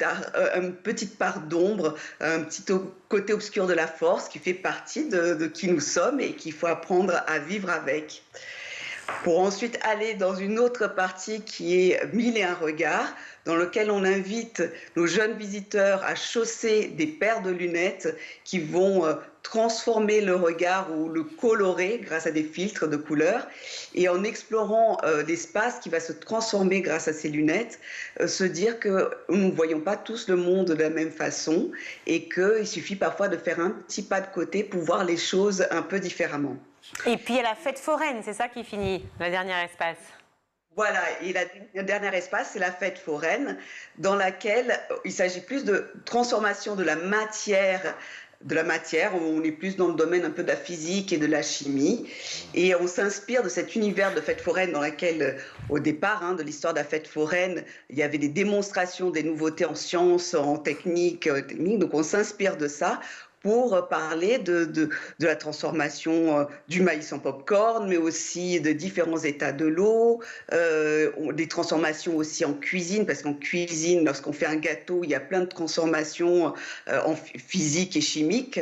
part d'ombre, un petit côté obscur de la force qui fait partie de qui nous sommes et qu'il faut apprendre à vivre avec. Pour ensuite aller dans une autre partie qui est 1001 regards, dans lequel on invite nos jeunes visiteurs à chausser des paires de lunettes qui vont transformer le regard ou le colorer grâce à des filtres de couleurs. Et en explorant l'espace qui va se transformer grâce à ces lunettes, se dire que nous ne voyons pas tous le monde de la même façon et qu'il suffit parfois de faire un petit pas de côté pour voir les choses un peu différemment. Et puis il y a la fête foraine, c'est ça qui finit, le dernier espace. Voilà, et le dernier espace, c'est la fête foraine, dans laquelle il s'agit plus de transformation de la matière, on est plus dans le domaine un peu de la physique et de la chimie, et on s'inspire de cet univers de fête foraine dans laquelle, au départ de l'histoire de la fête foraine, il y avait des démonstrations des nouveautés en sciences, en technique, donc on s'inspire de ça pour parler de la transformation du maïs en pop-corn, mais aussi de différents états de l'eau, des transformations aussi en cuisine, parce qu'en cuisine, lorsqu'on fait un gâteau, il y a plein de transformations en physique et chimique.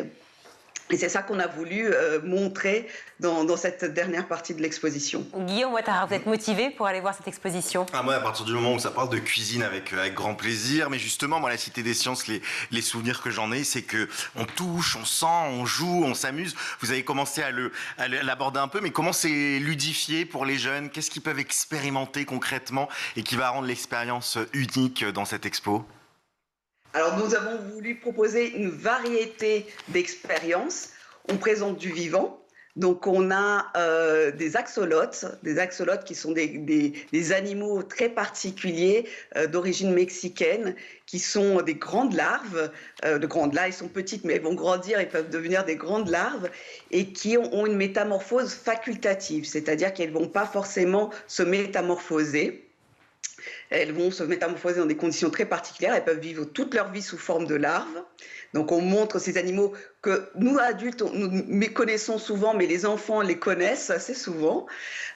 Et c'est ça qu'on a voulu montrer dans cette dernière partie de l'exposition. Guillaume Ouattara, vous êtes motivé pour aller voir cette exposition? Moi, à partir du moment où ça parle de cuisine, avec grand plaisir. Mais justement, moi, la Cité des Sciences, les souvenirs que j'en ai, c'est que on touche, on sent, on joue, on s'amuse. Vous avez commencé à l'aborder un peu, mais comment c'est ludifié pour les jeunes? Qu'est-ce qu'ils peuvent expérimenter concrètement et qui va rendre l'expérience unique dans cette expo? Alors, nous avons voulu proposer une variété d'expériences. On présente du vivant, Donc, on a des axolotes qui sont des animaux très particuliers d'origine mexicaine, qui sont des grandes larves. Ils sont petites, mais elles vont grandir, ils peuvent devenir des grandes larves, et qui ont une métamorphose facultative, c'est-à-dire qu'elles ne vont pas forcément se métamorphoser. Elles vont se métamorphoser dans des conditions très particulières. Elles peuvent vivre toute leur vie sous forme de larves. Donc, on montre ces animaux que nous, adultes, nous méconnaissons souvent, mais les enfants les connaissent assez souvent.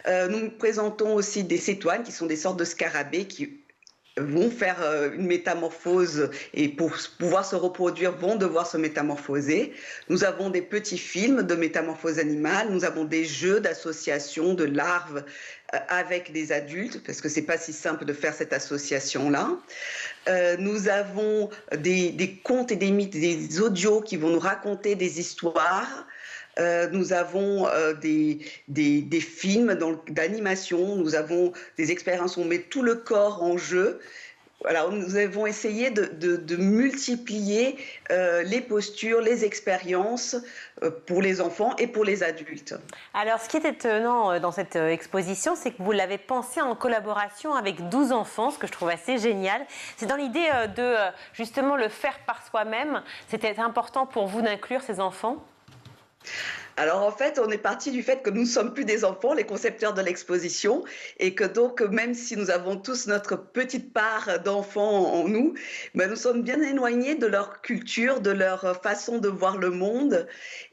Nous présentons aussi des cétoines, qui sont des sortes de scarabées qui vont faire une métamorphose et pour pouvoir se reproduire vont devoir se métamorphoser. Nous avons des petits films de métamorphose animale, nous avons des jeux d'association de larves avec des adultes, parce que c'est pas si simple de faire cette association-là. Nous avons des contes et des mythes, des audios qui vont nous raconter des histoires. Nous avons des films d'animation, nous avons des expériences où on met tout le corps en jeu. Alors, nous avons essayé de multiplier les postures, les expériences pour les enfants et pour les adultes. Alors, ce qui est étonnant dans cette exposition, c'est que vous l'avez pensé en collaboration avec 12 enfants, ce que je trouve assez génial. C'est dans l'idée de justement le faire par soi-même. C'était important pour vous d'inclure ces enfants ? Alors en fait, on est parti du fait que nous ne sommes plus des enfants, les concepteurs de l'exposition, et que donc même si nous avons tous notre petite part d'enfants en nous, ben, nous sommes bien éloignés de leur culture, de leur façon de voir le monde,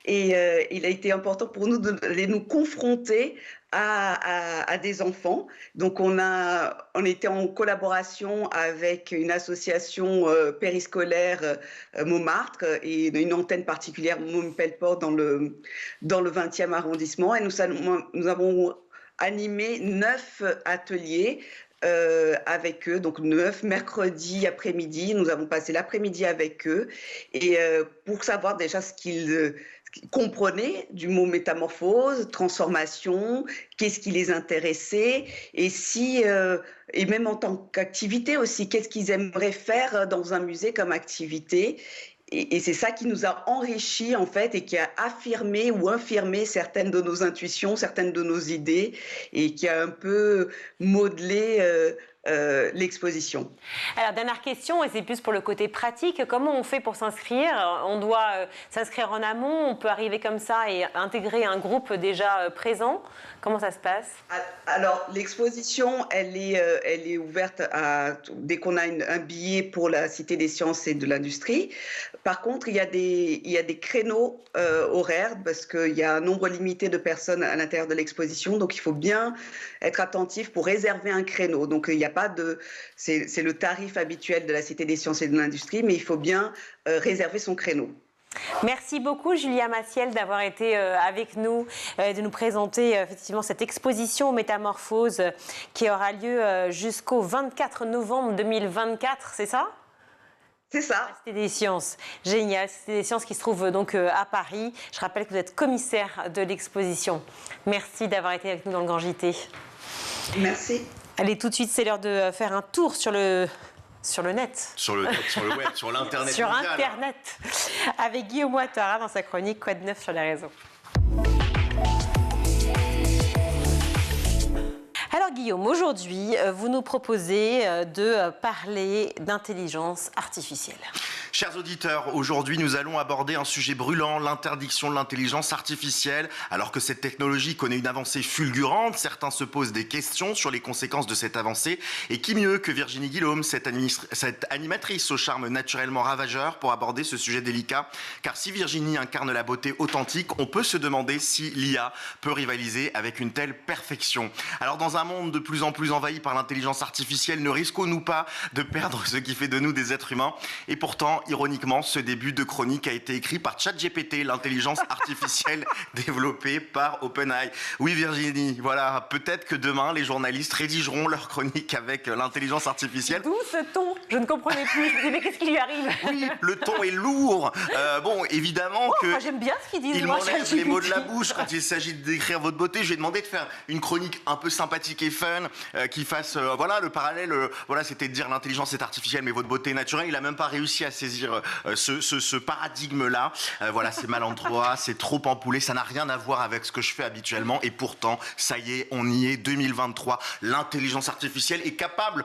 et il a été important pour nous de nous confronter à des enfants. Donc on était en collaboration avec une association périscolaire Montmartre et une antenne particulière Montpelleport dans le 20e arrondissement, et nous avons animé 9 ateliers avec eux, donc 9 mercredis après-midi. Nous avons passé l'après-midi avec eux, et pour savoir déjà ce qu'ils comprenaient du mot métamorphose, transformation, qu'est-ce qui les intéressait, et même en tant qu'activité aussi, qu'est-ce qu'ils aimeraient faire dans un musée comme activité. Et c'est ça qui nous a enrichis en fait, et qui a affirmé ou infirmé certaines de nos intuitions, certaines de nos idées, et qui a un peu modelé l'exposition. Alors, dernière question, et c'est plus pour le côté pratique. Comment on fait pour s'inscrire ? On doit s'inscrire en amont, on peut arriver comme ça et intégrer un groupe déjà présent. Comment ça se passe ? Alors, l'exposition, elle est ouverte dès qu'on a un billet pour la Cité des sciences et de l'industrie. Par contre, il y a des créneaux horaires, parce qu'il y a un nombre limité de personnes à l'intérieur de l'exposition. Donc, il faut bien être attentif pour réserver un créneau. Donc, il n'y a pas c'est le tarif habituel de la Cité des sciences et de l'industrie, mais il faut bien réserver son créneau. Merci beaucoup Julia Massiel d'avoir été avec nous, de nous présenter effectivement cette exposition Métamorphose qui aura lieu jusqu'au 24 novembre 2024, c'est ça ? C'est ça. La Cité des sciences, génial. Cité des sciences qui se trouve donc à Paris. Je rappelle que vous êtes commissaire de l'exposition. Merci d'avoir été avec nous dans le Grand JT. Merci. Allez, tout de suite, c'est l'heure de faire un tour sur le net. Sur le web, sur l'Internet sur mondial. Internet, avec Guillaume Ouattara dans sa chronique Quoi de neuf sur les réseaux. Alors Guillaume, aujourd'hui, vous nous proposez de parler d'intelligence artificielle. Chers auditeurs, aujourd'hui nous allons aborder un sujet brûlant, l'interdiction de l'intelligence artificielle. Alors que cette technologie connaît une avancée fulgurante, certains se posent des questions sur les conséquences de cette avancée. Et qui mieux que Virginie Guillaume, cette animatrice au charme naturellement ravageur, pour aborder ce sujet délicat. Car si Virginie incarne la beauté authentique, on peut se demander si l'IA peut rivaliser avec une telle perfection. Alors dans un monde de plus en plus envahi par l'intelligence artificielle, ne risquons-nous pas de perdre ce qui fait de nous des êtres humains ? Et pourtant, ironiquement, ce début de chronique a été écrit par ChatGPT, l'intelligence artificielle développée par OpenAI. Oui Virginie, voilà, peut-être que demain les journalistes rédigeront leur chronique avec l'intelligence artificielle. D'où ce ton Je ne comprenais plus. Je me disais, mais qu'est-ce qui lui arrive? Oui, le ton est lourd. Bon, évidemment que... Moi, j'aime bien ce qu'ils disent. Il moi, m'enlève ChatGPT. les mots de la bouche quand il s'agit de décrire votre beauté. Je lui ai demandé de faire une chronique un peu sympathique et fun, qui fasse, voilà, le parallèle. Voilà, c'était de dire l'intelligence est artificielle, mais votre beauté est naturelle. Il a même pas réussi à saisir ce paradigme-là. Voilà, c'est maladroit, c'est trop empoulé. Ça n'a rien à voir avec ce que je fais habituellement. Et pourtant, ça y est, on y est. 2023, l'intelligence artificielle est capable.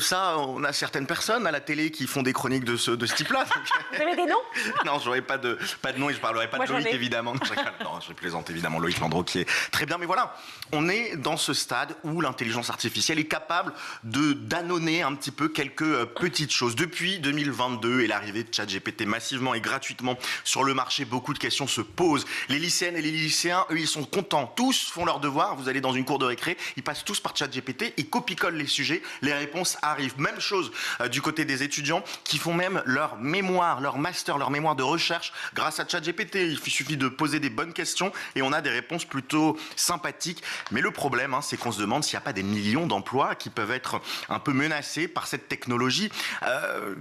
Ça, on a certaines personnes à la télé qui font des chroniques de ce type-là. Vous avez des noms? Non, j'aurais pas de nom et je parlerai pas Moi, de Loïc, j'en ai. évidemment. Non, je plaisante évidemment, Loïc Landreau qui est très bien. Mais voilà, on est dans ce stade où l'intelligence artificielle est capable d'annoncer un petit peu quelques petites choses. Depuis 2022 et l'arrivée de ChatGPT massivement et gratuitement sur le marché, beaucoup de questions se posent. Les lycéennes et les lycéens, eux, ils sont contents. Tous font leur devoir. Vous allez dans une cour de récré, ils passent tous par ChatGPT, ils copie-collent les sujets, les réponses arrivent. Même chose du côté des étudiants qui font même leur mémoire, leur master, leur mémoire de recherche grâce à ChatGPT. Il suffit de poser des bonnes questions et on a des réponses plutôt sympathiques. Mais le problème, c'est qu'on se demande s'il n'y a pas des millions d'emplois qui peuvent être un peu menacés par cette technologie.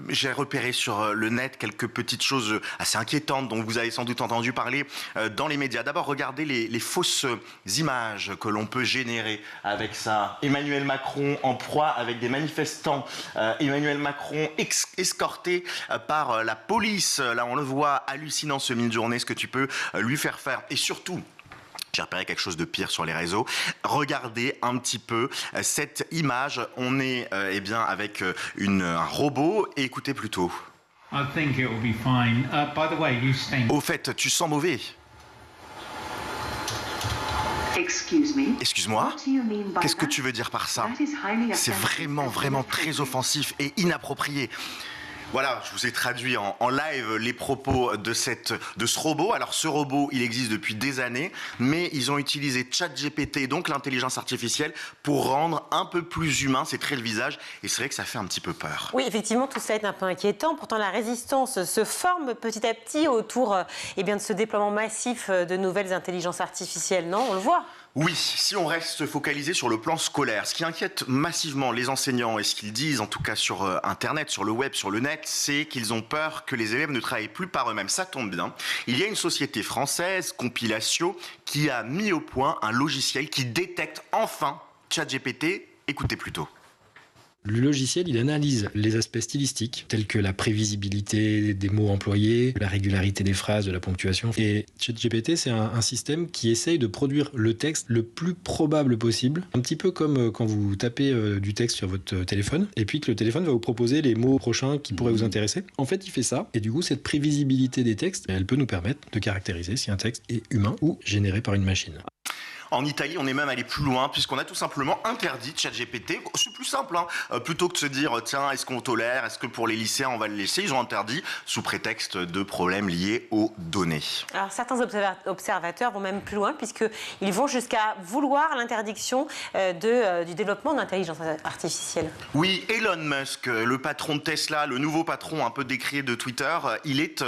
J'ai repéré sur le net quelques petites choses assez inquiétantes dont vous avez sans doute entendu parler dans les médias. D'abord, regardez les fausses images que l'on peut générer avec ça. Emmanuel Macron en proie avec des manifestants. Emmanuel Macron escorté par la police. Là, on le voit, hallucinant ce mid-journée, ce que tu peux lui faire faire. Et surtout, j'ai repéré quelque chose de pire sur les réseaux. Regardez un petit peu cette image. On est eh bien avec un robot. Et écoutez plutôt. I think it will be fine. By the way, you stink. Au fait, tu sens mauvais. Excuse-moi. Qu'est-ce que tu veux dire par ça? C'est vraiment très offensif et inapproprié. Voilà, je vous ai traduit en live les propos de ce robot. Alors ce robot, il existe depuis des années, mais ils ont utilisé ChatGPT, donc l'intelligence artificielle, pour rendre un peu plus humain ses traits de visage. Et c'est vrai que ça fait un petit peu peur. Oui, effectivement, tout ça est un peu inquiétant. Pourtant, la résistance se forme petit à petit autour de ce déploiement massif de nouvelles intelligences artificielles, non? On le voit. Oui, si on reste focalisé sur le plan scolaire, ce qui inquiète massivement les enseignants et ce qu'ils disent, en tout cas sur Internet, sur le web, sur le net, c'est qu'ils ont peur que les élèves ne travaillent plus par eux-mêmes. Ça tombe bien. Il y a une société française, Compilatio, qui a mis au point un logiciel qui détecte enfin ChatGPT. Écoutez plutôt. Le logiciel, il analyse les aspects stylistiques, tels que la prévisibilité des mots employés, la régularité des phrases, de la ponctuation. Et ChatGPT, c'est un système qui essaye de produire le texte le plus probable possible. Un petit peu comme quand vous tapez du texte sur votre téléphone, et puis que le téléphone va vous proposer les mots prochains qui pourraient vous intéresser. En fait, il fait ça, et du coup, cette prévisibilité des textes, elle peut nous permettre de caractériser si un texte est humain ou généré par une machine. En Italie, on est même allé plus loin puisqu'on a tout simplement interdit ChatGPT. C'est plus simple, plutôt que de se dire tiens, est-ce qu'on tolère, est-ce que pour les lycéens on va le laisser, ils ont interdit sous prétexte de problèmes liés aux données. Alors certains observateurs vont même plus loin puisqu'ils vont jusqu'à vouloir l'interdiction du développement d'intelligence artificielle. Oui, Elon Musk, le patron de Tesla, le nouveau patron un peu décrié de Twitter, il est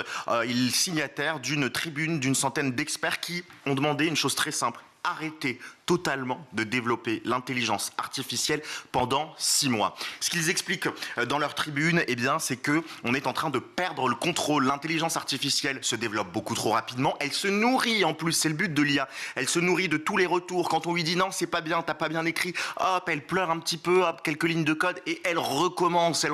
signataire d'une tribune d'une centaine d'experts qui ont demandé une chose très simple. Arrêter totalement de développer l'intelligence artificielle pendant 6 mois. Ce qu'ils expliquent dans leur tribune, c'est que on est en train de perdre le contrôle. L'intelligence artificielle se développe beaucoup trop rapidement. Elle se nourrit en plus, c'est le but de l'IA. Elle se nourrit de tous les retours. Quand on lui dit non, c'est pas bien, t'as pas bien écrit, hop, elle pleure un petit peu, hop, quelques lignes de code et elle recommence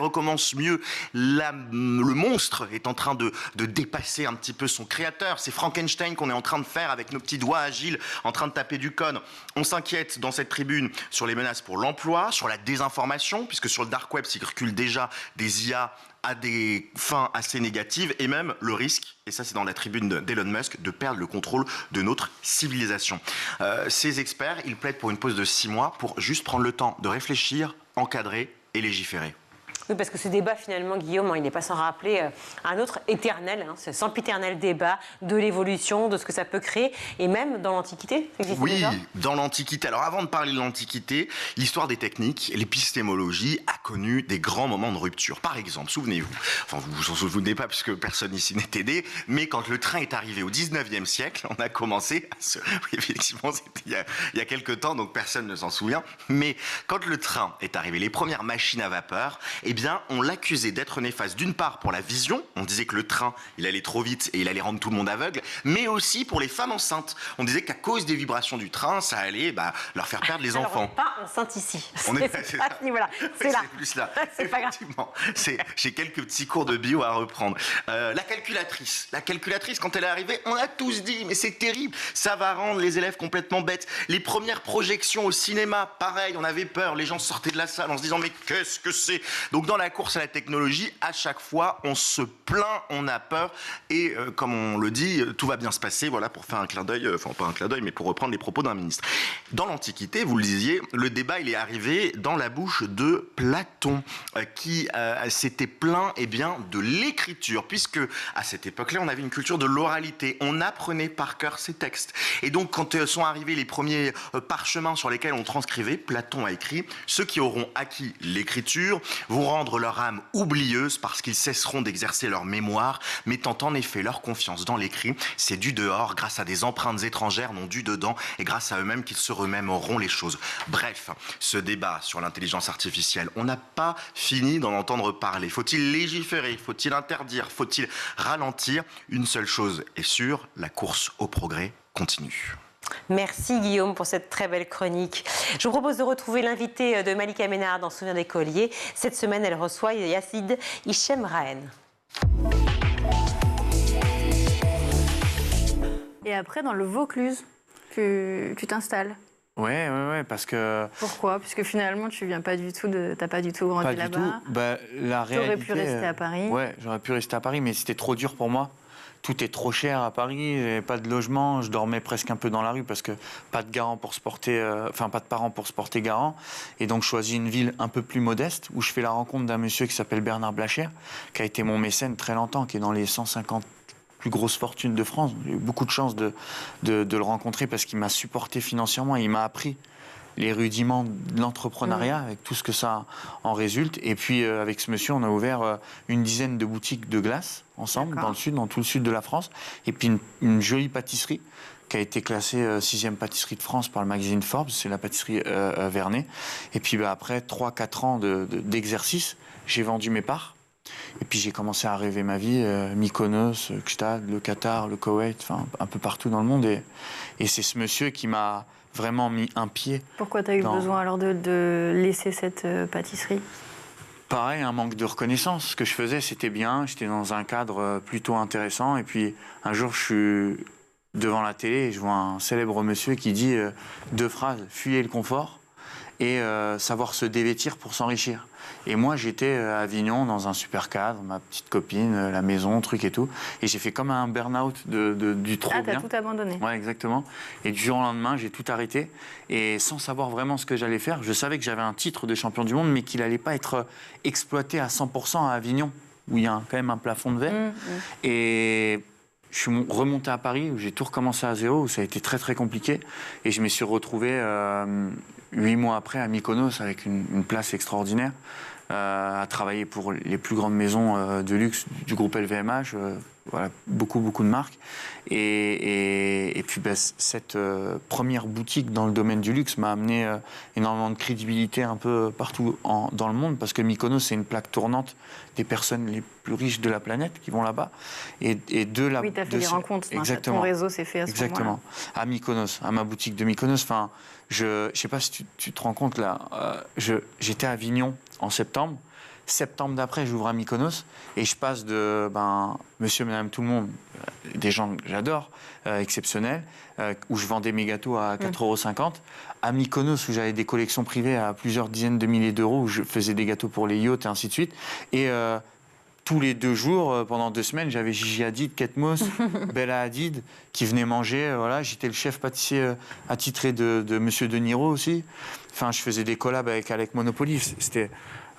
mieux. Le monstre est en train de dépasser un petit peu son créateur. C'est Frankenstein qu'on est en train de faire avec nos petits doigts agiles, en train de taper du code. On s'inquiète dans cette tribune sur les menaces pour l'emploi, sur la désinformation, puisque sur le dark web circulent déjà des IA à des fins assez négatives, et même le risque, et ça c'est dans la tribune d'Elon Musk, de perdre le contrôle de notre civilisation. Ces experts, ils plaident pour une pause de 6 mois pour juste prendre le temps de réfléchir, encadrer et légiférer. Oui, parce que ce débat, finalement, Guillaume, il n'est pas sans rappeler un autre éternel, ce sempiternel débat de l'évolution, de ce que ça peut créer, et même dans l'Antiquité, ça existe déjà ? Oui, dans l'Antiquité. Alors, avant de parler de l'Antiquité, l'histoire des techniques, l'épistémologie a connu des grands moments de rupture. Par exemple, souvenez-vous, enfin, vous vous en souvenez pas puisque personne ici n'est aidé, mais quand le train est arrivé au 19e siècle, on a commencé à se... Oui, effectivement, c'était il y a quelques temps, donc personne ne s'en souvient, mais quand le train est arrivé, les premières machines à vapeur, eh bien, on l'accusait d'être néfaste d'une part pour la vision, on disait que le train, il allait trop vite et il allait rendre tout le monde aveugle, mais aussi pour les femmes enceintes. On disait qu'à cause des vibrations du train, ça allait leur faire perdre les enfants. Alors, on n'est pas enceinte ici. On est pas à ce niveau-là. C'est là. C'est plus là. C'est pas grave. Effectivement. J'ai quelques petits cours de bio à reprendre. La calculatrice, quand elle est arrivée, on a tous dit, mais c'est terrible, ça va rendre les élèves complètement bêtes. Les premières projections au cinéma, pareil, on avait peur, les gens sortaient de la salle en se disant, mais qu'est-ce que c'est? Donc dans la course à la technologie, à chaque fois, on se plaint, on a peur, et comme on le dit, tout va bien se passer, voilà, pour faire un clin d'œil, enfin pas un clin d'œil, mais pour reprendre les propos d'un ministre. Dans l'Antiquité, vous le disiez, le débat, il est arrivé dans la bouche de Platon, qui s'était plaint, de l'écriture, puisque à cette époque-là, on avait une culture de l'oralité, on apprenait par cœur ces textes. Et donc, quand sont arrivés les premiers parchemins sur lesquels on transcrivait, Platon a écrit « Ceux qui auront acquis l'écriture vont rendre leur âme oublieuse parce qu'ils cesseront d'exercer leur mémoire, mettant en effet leur confiance dans l'écrit. C'est du dehors, grâce à des empreintes étrangères, non du dedans, et grâce à eux-mêmes qu'ils se remémoreront les choses. » Bref, ce débat sur l'intelligence artificielle, on n'a pas fini d'en entendre parler. Faut-il légiférer? Faut-il interdire? Faut-il ralentir? Une seule chose est sûre, la course au progrès continue. Merci Guillaume pour cette très belle chronique. Je vous propose de retrouver l'invité de Malika Ménard dans Souvenirs d'écolier. Cette semaine, elle reçoit Yazid Hichem Rahen. Et après, dans le Vaucluse, tu t'installes. Ouais, parce que... Pourquoi? Puisque finalement, tu viens pas du tout t'as pas du tout grandi là-bas. La réalité... T'aurais pu rester à Paris. Ouais, j'aurais pu rester à Paris, mais c'était trop dur pour moi. Tout est trop cher à Paris, j'avais pas de logement, je dormais presque un peu dans la rue parce que pas de garant pour se porter, pas de parents pour se porter garant. Et donc je choisis une ville un peu plus modeste où je fais la rencontre d'un monsieur qui s'appelle Bernard Blacher, qui a été mon mécène très longtemps, qui est dans les 150 plus grosses fortunes de France. J'ai eu beaucoup de chance de le rencontrer parce qu'il m'a supporté financièrement, il m'a appris les rudiments de l'entrepreneuriat, avec tout ce que ça en résulte. Et puis, avec ce monsieur, on a ouvert une dizaine de boutiques de glace, ensemble, dans le sud, dans tout le sud de la France. Et puis, une jolie pâtisserie qui a été classée 6e pâtisserie de France par le magazine Forbes, c'est la pâtisserie Vernet. Et puis, après 3-4 ans d'exercice, j'ai vendu mes parts. Et puis, j'ai commencé à rêver ma vie, Mykonos, Gstad, le Qatar, le Koweït, un peu partout dans le monde. Et c'est ce monsieur qui m'a vraiment mis un pied. Pourquoi tu as eu besoin alors de laisser cette pâtisserie? Pareil, un manque de reconnaissance. Ce que je faisais, c'était bien. J'étais dans un cadre plutôt intéressant. Et puis, un jour, je suis devant la télé et je vois un célèbre monsieur qui dit 2 phrases. Fuyez le confort et savoir se dévêtir pour s'enrichir. Et moi, j'étais à Avignon dans un super cadre, ma petite copine, la maison, truc et tout. Et j'ai fait comme un burn-out du trop bien. Ah, t'as tout abandonné. Ouais, exactement. Et du jour au lendemain, j'ai tout arrêté. Et sans savoir vraiment ce que j'allais faire, je savais que j'avais un titre de champion du monde, mais qu'il n'allait pas être exploité à 100% à Avignon, où il y a quand même un plafond de verre. Et je suis remonté à Paris, où j'ai tout recommencé à zéro, où ça a été très très compliqué. Et je me suis retrouvé 8 mois après à Mykonos avec une place extraordinaire, à travailler pour les plus grandes maisons de luxe du groupe LVMH, voilà, beaucoup de marques. Et puis cette première boutique dans le domaine du luxe m'a amené énormément de crédibilité un peu partout dans le monde, parce que Mykonos, c'est une plaque tournante des personnes les plus riches de la planète qui vont là-bas. Oui, tu as fait des rencontres, exactement. Ton réseau s'est fait à ce moment-là. Exactement. À Mykonos, à ma boutique de Mykonos. Enfin, je sais pas si tu te rends compte, là, j'étais à Avignon en septembre. Septembre d'après, j'ouvre à Mykonos et je passe de monsieur, madame, tout le monde, des gens que j'adore, exceptionnels, où je vendais mes gâteaux à 4,50 €, à Mykonos, où j'avais des collections privées à plusieurs dizaines de milliers d'euros, où je faisais des gâteaux pour les yachts et ainsi de suite. Et tous les 2 jours, pendant 2 semaines, j'avais Gigi Hadid, Kate Moss, Bella Hadid qui venaient manger. Voilà, j'étais le chef pâtissier attitré de Monsieur De Niro aussi. Enfin, je faisais des collabs avec Alec Monopoly. C'était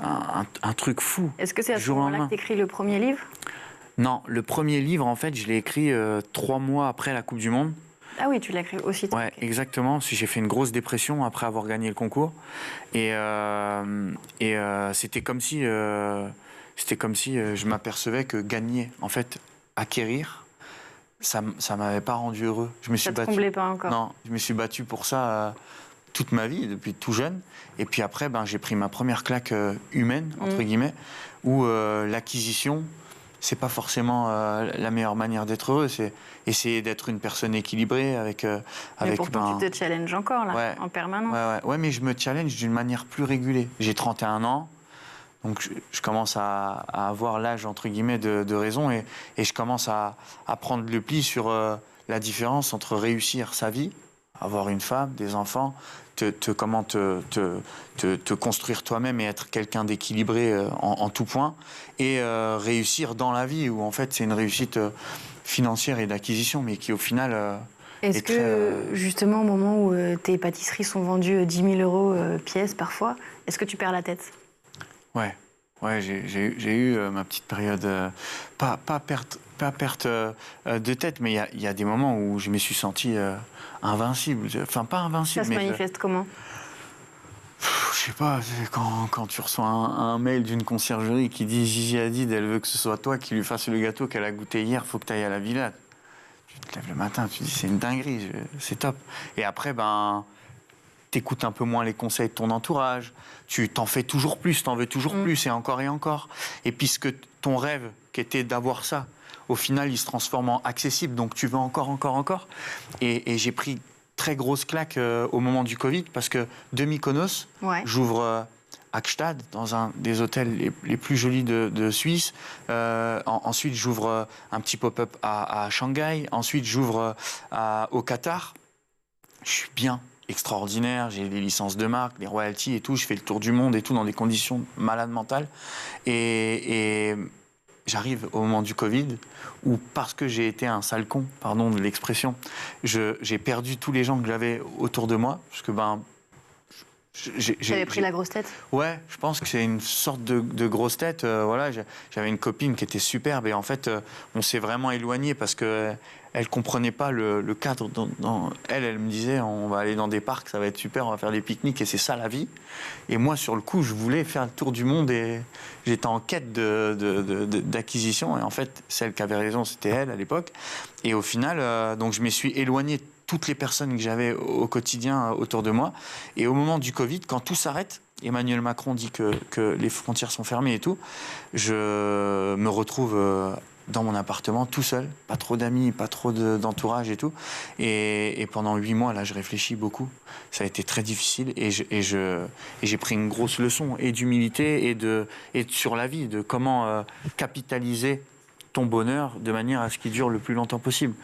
un truc fou. Est-ce que c'est à ce moment-là que tu écris le premier livre? Non, le premier livre, en fait, je l'ai écrit 3 mois après la Coupe du Monde. Ah oui, tu l'as écrit aussitôt. Ouais, exactement. Parce que j'ai fait une grosse dépression après avoir gagné le concours. Et c'était comme si... je m'apercevais que gagner, en fait, acquérir, ça m'avait pas rendu heureux. Je me suis battu. Ça te comblait pas encore? Non, je me suis battu pour ça toute ma vie, depuis tout jeune. Et puis après, j'ai pris ma première claque humaine, entre guillemets, où l'acquisition, c'est pas forcément la meilleure manière d'être heureux. C'est essayer d'être une personne équilibrée avec. Mais pourtant, tu te challenges encore, là, en permanence. Ouais, mais je me challenge d'une manière plus régulée. J'ai 31 ans. Donc, je commence à avoir l'âge, entre guillemets, de raison et je commence à prendre le pli sur la différence entre réussir sa vie, avoir une femme, des enfants, comment te construire toi-même et être quelqu'un d'équilibré en tout point, et réussir dans la vie, où en fait, c'est une réussite financière et d'acquisition, mais qui, au final... Est-ce que, justement, au moment où tes pâtisseries sont vendues 10 000 € pièce, parfois, est-ce que tu perds la tête ? Ouais, j'ai eu ma petite période, pas perte de tête, mais il y a des moments où je me suis senti invincible. Enfin, pas invincible. Ça se manifeste comment ? Je sais pas, quand tu reçois un mail d'une conciergerie qui dit Gigi Hadid, elle veut que ce soit toi qui lui fasse le gâteau qu'elle a goûté hier, faut que tu ailles à la villa. Tu te lèves le matin, tu te dis c'est une dinguerie, c'est top. Et après, t'écoutes un peu moins les conseils de ton entourage, tu t'en fais toujours plus, t'en veux toujours plus, et encore et encore. Et puisque ton rêve, qui était d'avoir ça, au final, il se transforme en accessible, donc tu veux encore. Et j'ai pris très grosse claque au moment du Covid, parce que de Mykonos, j'ouvre à Gstaad, dans un des hôtels les plus jolis de Suisse. Ensuite, j'ouvre un petit pop-up à Shanghai. Ensuite, j'ouvre au Qatar. Je suis bien. Extraordinaire, j'ai les licences de marque, les royalties et tout, je fais le tour du monde et tout dans des conditions malades mentales. Et j'arrive au moment du Covid où, parce que j'ai été un sale con, pardon de l'expression, j'ai perdu tous les gens que j'avais autour de moi, parce que J'avais pris la grosse tête. Ouais, je pense que c'est une sorte de grosse tête. Voilà, j'avais une copine qui était superbe et en fait, on s'est vraiment éloigné parce que elle comprenait pas le cadre. Elle me disait, on va aller dans des parcs, ça va être super, on va faire des pique-niques et c'est ça la vie. Et moi, sur le coup, je voulais faire le tour du monde et j'étais en quête d'acquisition. Et en fait, celle qui avait raison, c'était elle à l'époque. Et au final, donc je me suis éloigné de toutes les personnes que j'avais au quotidien autour de moi. Et au moment du Covid, quand tout s'arrête, Emmanuel Macron dit que les frontières sont fermées et tout, je me retrouve dans mon appartement tout seul, pas trop d'amis, pas trop d'entourage et tout. Et pendant 8 mois, là, je réfléchis beaucoup. Ça a été très difficile et j'ai pris une grosse leçon et d'humilité et sur la vie, de comment capitaliser ton bonheur de manière à ce qu'il dure le plus longtemps possible.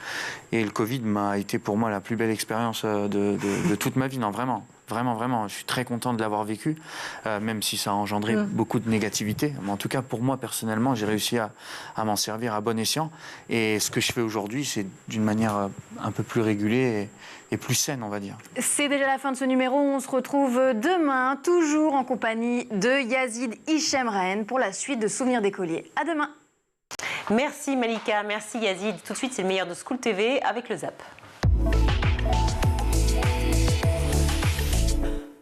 Et le Covid m'a été pour moi la plus belle expérience de toute ma vie. Non, vraiment. Vraiment. Je suis très content de l'avoir vécu, même si ça a engendré beaucoup de négativité. Mais en tout cas, pour moi, personnellement, j'ai réussi à m'en servir à bon escient. Et ce que je fais aujourd'hui, c'est d'une manière un peu plus régulée et plus saine, on va dire. C'est déjà la fin de ce numéro. On se retrouve demain, toujours en compagnie de Yazid Hichemraen pour la suite de Souvenirs d'écoliers. À demain. Merci Malika, merci Yazid. Tout de suite, c'est le meilleur de School TV avec le Zap.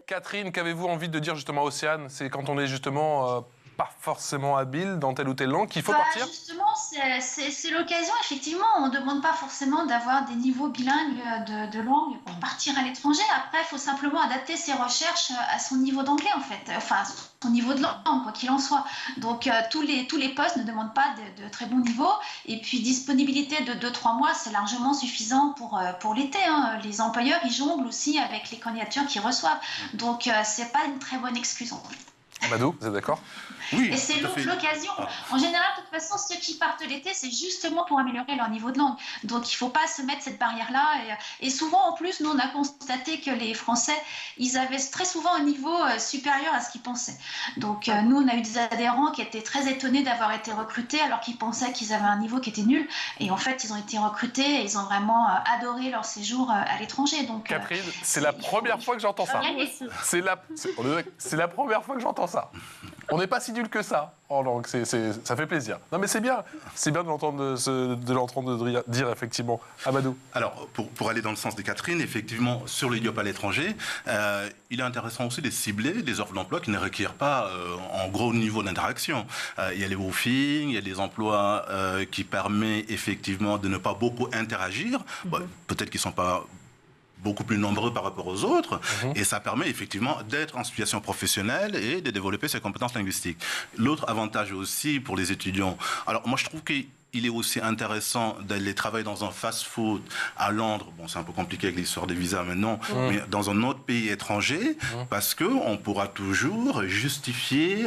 Catherine, qu'avez-vous envie de dire justement à Océane? C'est quand on est justement pas forcément habile dans telle ou telle langue qu'il faut partir? Justement, c'est l'occasion. Effectivement, on ne demande pas forcément d'avoir des niveaux bilingues de langue pour partir à l'étranger. Après, il faut simplement adapter ses recherches à son niveau d'anglais, en fait. Enfin, son niveau de langue, quoi qu'il en soit. Donc, tous les postes ne demandent pas de très bon niveau. Et puis, disponibilité de 2-3 mois, c'est largement suffisant pour l'été. Hein. Les employeurs, ils jonglent aussi avec les candidatures qu'ils reçoivent. Donc, c'est pas une très bonne excuse, en fait. Amadou, vous êtes d'accord? Oui. Et c'est l'occasion. En général, de toute façon, ceux qui partent l'été, c'est justement pour améliorer leur niveau de langue. Donc, il ne faut pas se mettre cette barrière-là. Et souvent, en plus, nous, on a constaté que les Français, ils avaient très souvent un niveau supérieur à ce qu'ils pensaient. Donc, nous, on a eu des adhérents qui étaient très étonnés d'avoir été recrutés alors qu'ils pensaient qu'ils avaient un niveau qui était nul. Et en fait, ils ont été recrutés et ils ont vraiment adoré leur séjour à l'étranger. Donc, Catherine, c'est la première fois que j'entends ça. C'est la première fois que j'entends ça. On n'est pas si nul que ça en langue, ça fait plaisir. Non mais c'est bien de l'entendre dire effectivement. Amadou. Alors pour aller dans le sens de Catherine, effectivement sur le job à l'étranger, il est intéressant aussi de cibler les offres d'emploi qui ne requièrent pas en gros niveau d'interaction. Il y a les woofing, il y a des emplois qui permettent effectivement de ne pas beaucoup interagir. Peut-être qu'ils ne sont pas beaucoup plus nombreux par rapport aux autres, et ça permet effectivement d'être en situation professionnelle et de développer ses compétences linguistiques. L'autre avantage aussi pour les étudiants, alors moi je trouve qu'il est aussi intéressant d'aller travailler dans un fast-food à Londres. Bon, c'est un peu compliqué avec l'histoire des visas maintenant, mais dans un autre pays étranger, parce qu'on pourra toujours justifier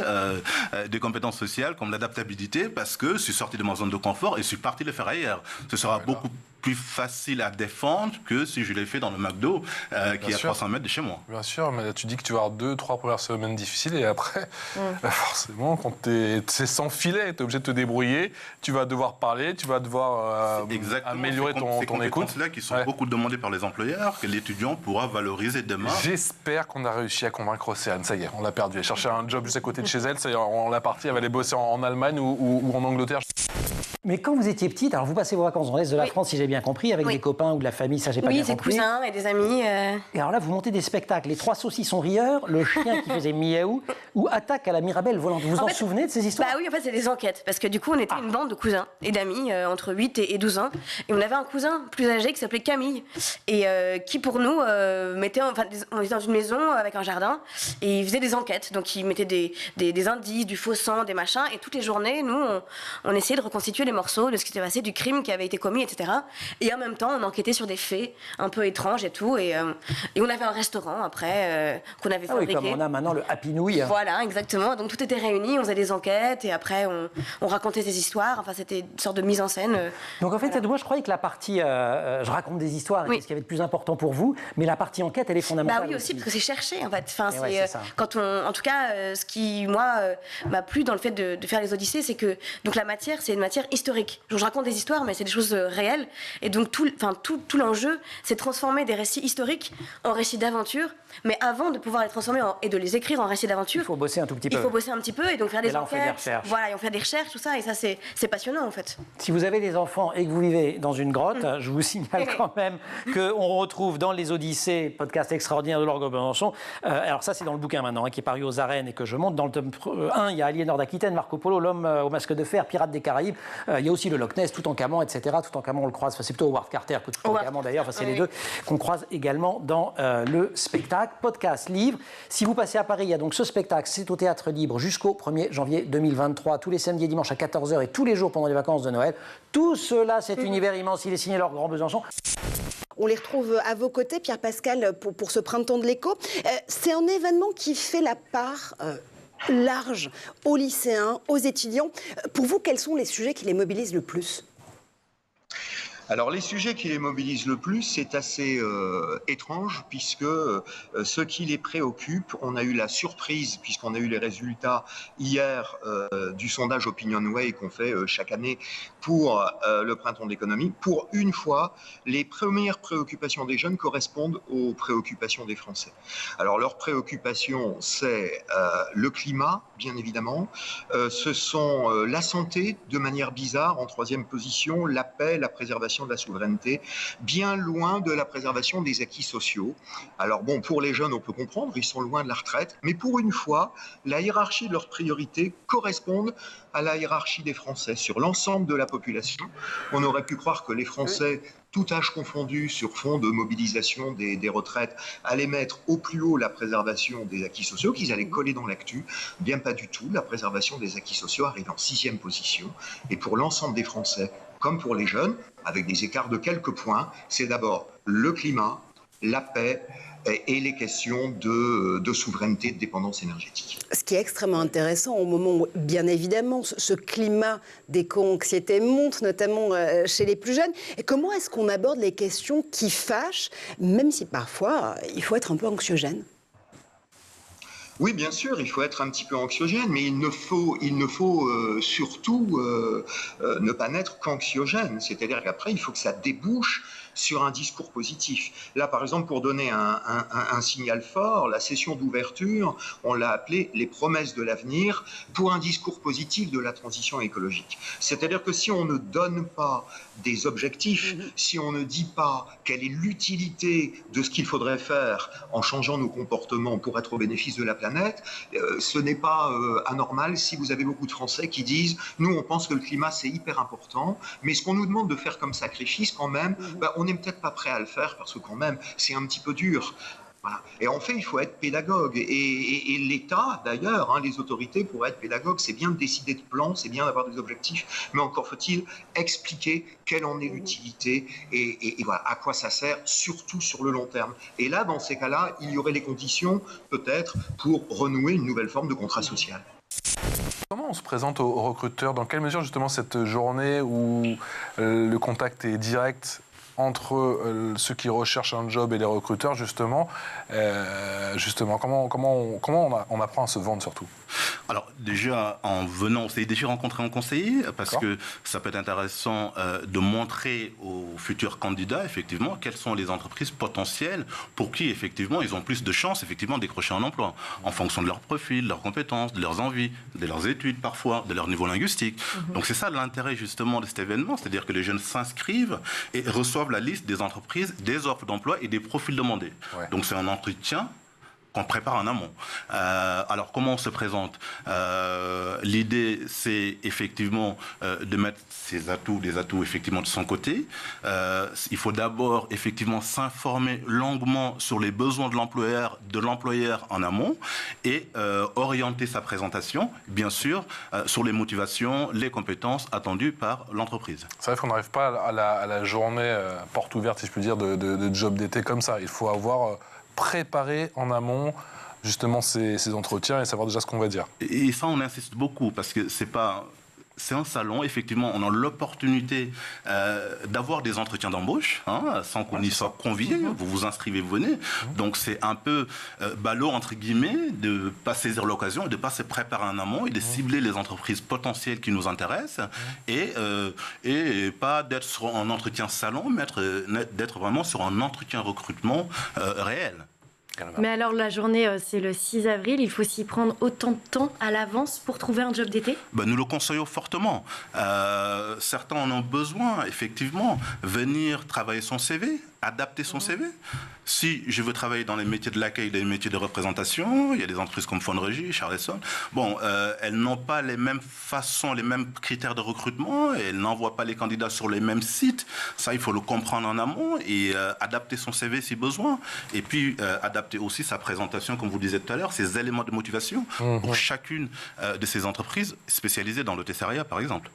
des compétences sociales comme l'adaptabilité, parce que je suis sorti de ma zone de confort et je suis parti le faire ailleurs. Ce sera beaucoup plus facile à défendre que si je l'ai fait dans le McDo qui est à 300 mètres de chez moi. Bien sûr, mais tu dis que tu vas avoir 2-3 premières semaines difficiles et après, forcément, quand c'est sans filet, tu es obligé de te débrouiller, tu vas devoir parler, tu vas devoir améliorer ton écoute. C'est ces compétences-là qui sont beaucoup demandées par les employeurs, que l'étudiant pourra valoriser demain. J'espère qu'on a réussi à convaincre Océane, ça y est, on l'a perdu. Elle cherchait un job juste à côté de chez elle, ça y est, on l'a partie, elle va aller bosser en Allemagne ou en Angleterre. Mais quand vous étiez petite, alors vous passez vos vacances dans l'Est de la France, si j'ai bien compris, avec des copains ou de la famille, ça j'ai pas bien compris. Oui, des cousins et des amis. Et alors là, vous montez des spectacles, les 3 saucissons rieurs, le chien qui faisait miaou, ou Attaque à la Mirabelle volante. Vous vous en souvenez de ces histoires? Bah oui, en fait, c'est des enquêtes. Parce que du coup, on était une bande de cousins et d'amis, entre 8 et 12 ans. Et on avait un cousin plus âgé qui s'appelait Camille. Et qui, pour nous, mettait... Enfin, on était dans une maison avec un jardin. Et il faisait des enquêtes. Donc, il mettait des indices, du faux sang, des machins. Et toutes les journées, nous, on essayait de reconstituer les morceaux de ce qui était passé, du crime qui avait été commis, etc. Et en même temps, on enquêtait sur des faits un peu étranges et tout. Et on avait un restaurant après qu'on avait fabriqué. Oui, comme on a maintenant le Happy Nouille. Voilà, exactement. Donc tout était réuni, on faisait des enquêtes et après on racontait des histoires. Enfin, c'était une sorte de mise en scène. Donc en fait, moi je croyais que la partie je raconte des histoires, c'est ce qui avait de plus important pour vous, mais la partie enquête, elle est fondamentale. Bah oui aussi, parce que c'est cherché en fait. Enfin, quand en tout cas, ce qui moi m'a plu dans le fait de faire les Odyssées, c'est que donc la matière, c'est une matière historique. Je raconte des histoires, mais c'est des choses réelles. Et donc tout l'enjeu, c'est de transformer des récits historiques en récits d'aventure. Mais avant de pouvoir les transformer et de les écrire en récits d'aventure, il faut bosser un tout petit peu. Il faut bosser un petit peu et donc faire des enquêtes. On fait des recherches. Voilà, et on fait des recherches, tout ça. Et ça, c'est passionnant en fait. Si vous avez des enfants et que vous vivez dans une grotte, je vous signale quand même qu'on retrouve dans les Odyssées, podcast extraordinaire de Laure Besançon. Alors ça, c'est dans le bouquin maintenant, qui est paru aux arènes et que je monte. Dans le tome 1, il y a Aliénor d'Aquitaine, Marco Polo, L'homme au masque de fer, Pirates des Caraïbes. Il y a aussi le Loch Ness, Toutankhamon, etc. Toutankhamon, on le croise. Enfin, c'est plutôt Howard Carter que Toutankhamon d'ailleurs. Enfin, c'est les deux qu'on croise également dans le spectacle. Podcast, livre. Si vous passez à Paris, il y a donc ce spectacle. C'est au Théâtre Libre jusqu'au 1er janvier 2023. Tous les samedis et dimanches à 14h et tous les jours pendant les vacances de Noël. Tout cela, cet univers immense, il est signé Laure Besançon. On les retrouve à vos côtés, Pierre Pascal, pour ce printemps de l'écho. C'est un événement qui fait la part large aux lycéens, aux étudiants. Pour vous, quels sont les sujets qui les mobilisent le plus ? Alors les sujets qui les mobilisent le plus, c'est assez étrange puisque ce qui les préoccupe, on a eu la surprise puisqu'on a eu les résultats hier du sondage OpinionWay qu'on fait chaque année pour le printemps de l'économie. Pour une fois, les premières préoccupations des jeunes correspondent aux préoccupations des Français. Alors leurs préoccupations, c'est le climat, bien évidemment, ce sont la santé de manière bizarre en troisième position, la paix, la préservation de la souveraineté, bien loin de la préservation des acquis sociaux. Alors bon, pour les jeunes, on peut comprendre, ils sont loin de la retraite, mais pour une fois, la hiérarchie de leurs priorités correspond à la hiérarchie des Français sur l'ensemble de la population. On aurait pu croire que les Français, tout âge confondu, sur fond de mobilisation des retraites, allaient mettre au plus haut la préservation des acquis sociaux, qu'ils allaient coller dans l'actu. Bien pas du tout. La préservation des acquis sociaux arrive en 6e position. Et pour l'ensemble des Français, comme pour les jeunes, avec des écarts de quelques points, c'est d'abord le climat, la paix et les questions de souveraineté et de dépendance énergétique. Ce qui est extrêmement intéressant au moment où, bien évidemment, ce climat d'éco-anxiété monte, notamment chez les plus jeunes. Et comment est-ce qu'on aborde les questions qui fâchent, même si parfois il faut être un peu anxiogène ? Oui, bien sûr, il faut être un petit peu anxiogène, mais il ne faut surtout ne pas n'être qu'anxiogène. C'est-à-dire qu'après, il faut que ça débouche sur un discours positif. Là, par exemple, pour donner un signal fort, la session d'ouverture, on l'a appelée « Les promesses de l'avenir » pour un discours positif de la transition écologique. C'est-à-dire que si on ne donne pas des objectifs, si on ne dit pas quelle est l'utilité de ce qu'il faudrait faire en changeant nos comportements pour être au bénéfice de la planète, ce n'est pas anormal si vous avez beaucoup de Français qui disent « Nous, on pense que le climat, c'est hyper important, mais ce qu'on nous demande de faire comme sacrifice, quand même, on on n'est peut-être pas prêt à le faire parce que quand même, c'est un petit peu dur. Voilà. Et en fait, il faut être pédagogue. Et l'État, d'ailleurs, les autorités, pour être pédagogue, c'est bien de décider de plans, c'est bien d'avoir des objectifs, mais encore faut-il expliquer quelle en est l'utilité et voilà, à quoi ça sert, surtout sur le long terme. Et là, dans ces cas-là, il y aurait les conditions, peut-être, pour renouer une nouvelle forme de contrat social. Comment on se présente aux recruteurs? Dans quelle mesure, justement, cette journée où le contact est direct entre ceux qui recherchent un job et les recruteurs, justement, comment on apprend à se vendre, surtout? Alors, déjà, en venant, on s'est déjà rencontré un conseiller, parce que ça peut être intéressant de montrer aux futurs candidats, effectivement, quelles sont les entreprises potentielles pour qui, effectivement, ils ont plus de chances, effectivement, de décrocher un emploi, en fonction de leur profil, de leurs compétences, de leurs envies, de leurs études, parfois, de leur niveau linguistique. Donc, c'est ça l'intérêt, justement, de cet événement, c'est-à-dire que les jeunes s'inscrivent et reçoivent la liste des entreprises, des offres d'emploi et des profils demandés. Ouais. Donc, c'est un entretien qu'on prépare en amont. Alors, comment on se présente? L'idée, c'est effectivement de mettre des atouts effectivement de son côté. Il faut d'abord effectivement s'informer longuement sur les besoins de l'employeur en amont et orienter sa présentation, bien sûr, sur les motivations, les compétences attendues par l'entreprise. C'est vrai qu'on n'arrive pas à la journée porte ouverte, si je peux dire, de job d'été comme ça. Il faut avoir préparer en amont justement ces entretiens et savoir déjà ce qu'on va dire. Et ça, on insiste beaucoup parce que c'est un salon, effectivement, on a l'opportunité d'avoir des entretiens d'embauche, sans qu'on y soit convié. Vous vous inscrivez, vous venez. Donc c'est un peu ballot, entre guillemets, de ne pas saisir l'occasion et de ne pas se préparer en amont et de cibler les entreprises potentielles qui nous intéressent et pas d'être sur un entretien salon, mais d'être vraiment sur un entretien recrutement réel. Mais alors la journée, c'est le 6 avril, il faut s'y prendre autant de temps à l'avance pour trouver un job d'été? Nous le conseillons fortement. Certains en ont besoin, effectivement. Venir travailler son CV, adapter son CV. Si je veux travailler dans les métiers de l'accueil, des métiers de représentation, il y a des entreprises comme Fonderégie, Charleston. Elles n'ont pas les mêmes façons, les mêmes critères de recrutement, et elles n'envoient pas les candidats sur les mêmes sites. Ça, il faut le comprendre en amont et adapter son CV si besoin. Et puis, adapter aussi sa présentation, comme vous le disiez tout à l'heure, ses éléments de motivation pour chacune de ces entreprises spécialisées dans le Tesseraia, par exemple.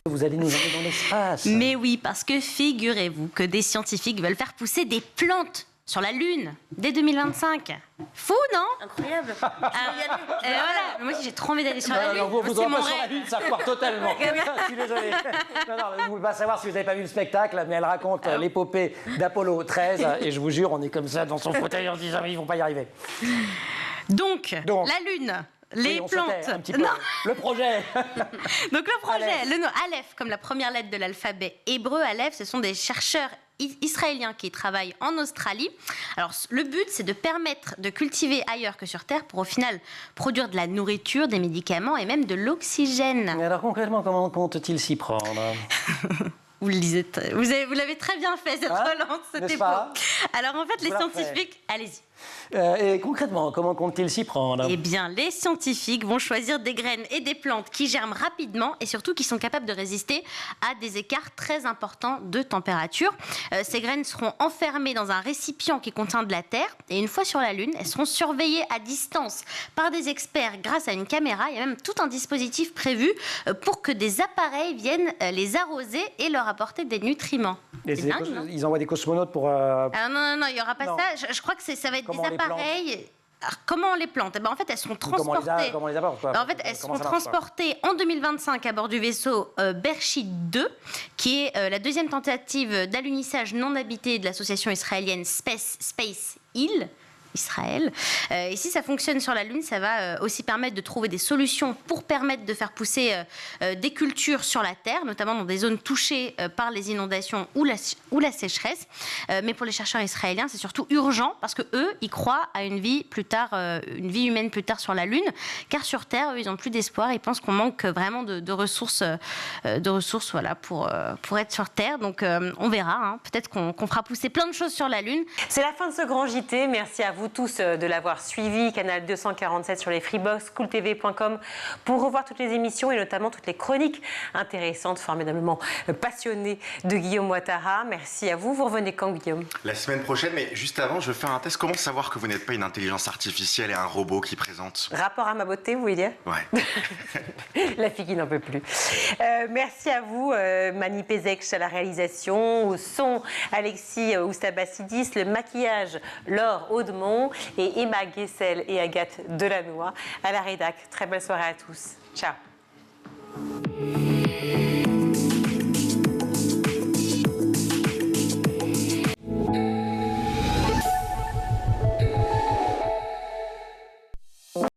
Vous allez nous emmener dans l'espace. Mais oui, parce que figurez-vous que des scientifiques veulent faire pousser des plantes sur la Lune dès 2025. Fou, non? Incroyable. Et voilà. Moi aussi, j'ai trop envie d'aller sur la Lune. Vous C'est n'aurez mon pas sur la rêve. Lune, ça foire totalement. Je suis désolé. Non, vous ne pouvez pas savoir si vous n'avez pas vu le spectacle, mais elle raconte l'épopée d'Apollo 13. Et je vous jure, on est comme ça dans son fauteuil en se disant, ils ne vont pas y arriver. Donc la Lune. Les plantes. Un petit peu. Le projet. Donc le projet, le nom Aleph, comme la première lettre de l'alphabet hébreu, Aleph, ce sont des chercheurs israéliens qui travaillent en Australie. Alors le but, c'est de permettre de cultiver ailleurs que sur Terre pour au final produire de la nourriture, des médicaments et même de l'oxygène. Mais alors concrètement, comment compte-t-il s'y prendre? Vous l'avez très bien fait, cette relance, c'était beau. Alors en fait, les scientifiques... Allez-y. Et concrètement, comment compte-t-il s'y prendre? Eh bien, les scientifiques vont choisir des graines et des plantes qui germent rapidement et surtout qui sont capables de résister à des écarts très importants de température. Ces graines seront enfermées dans un récipient qui contient de la terre et une fois sur la Lune, elles seront surveillées à distance par des experts grâce à une caméra. Il y a même tout un dispositif prévu pour que des appareils viennent les arroser et leur apporter des nutriments. Ils envoient des cosmonautes pour... Non, il n'y aura pas ça. Je crois que ça va être des appareils. Alors, comment on les plante? En fait, elles seront transportées. Comment on les apporte, quoi? En fait, elles seront transportées en 2025 à bord du vaisseau Bereshit 2, qui est la deuxième tentative d'alunissage non habité de l'association israélienne Space Hill. Israël. Et si ça fonctionne sur la Lune, ça va aussi permettre de trouver des solutions pour permettre de faire pousser des cultures sur la Terre, notamment dans des zones touchées par les inondations ou la sécheresse. Mais pour les chercheurs israéliens, c'est surtout urgent parce que eux, ils croient à une vie humaine plus tard sur la Lune, car sur Terre, eux, ils n'ont plus d'espoir. Ils pensent qu'on manque vraiment de ressources, voilà, pour être sur Terre. Donc, on verra. Peut-être qu'on fera pousser plein de choses sur la Lune. C'est la fin de ce grand JT. Merci à vous vous tous de l'avoir suivi. Canal 247 sur les Freebox, cooltv.com pour revoir toutes les émissions et notamment toutes les chroniques intéressantes, formidablement passionnées de Guillaume Ouattara. Merci à vous. Vous revenez quand, Guillaume? La semaine prochaine, mais juste avant, je veux faire un test. Comment savoir que vous n'êtes pas une intelligence artificielle et un robot qui présente? Rapport à ma beauté, vous voulez dire? Ouais. La fille qui n'en peut plus. Merci à vous, Mani Pezek à la réalisation, au son, Alexis Oustabassidis, le maquillage, Laure Audemont et Emma Guessel et Agathe Delannoy à la rédac. Très belle soirée à tous. Ciao.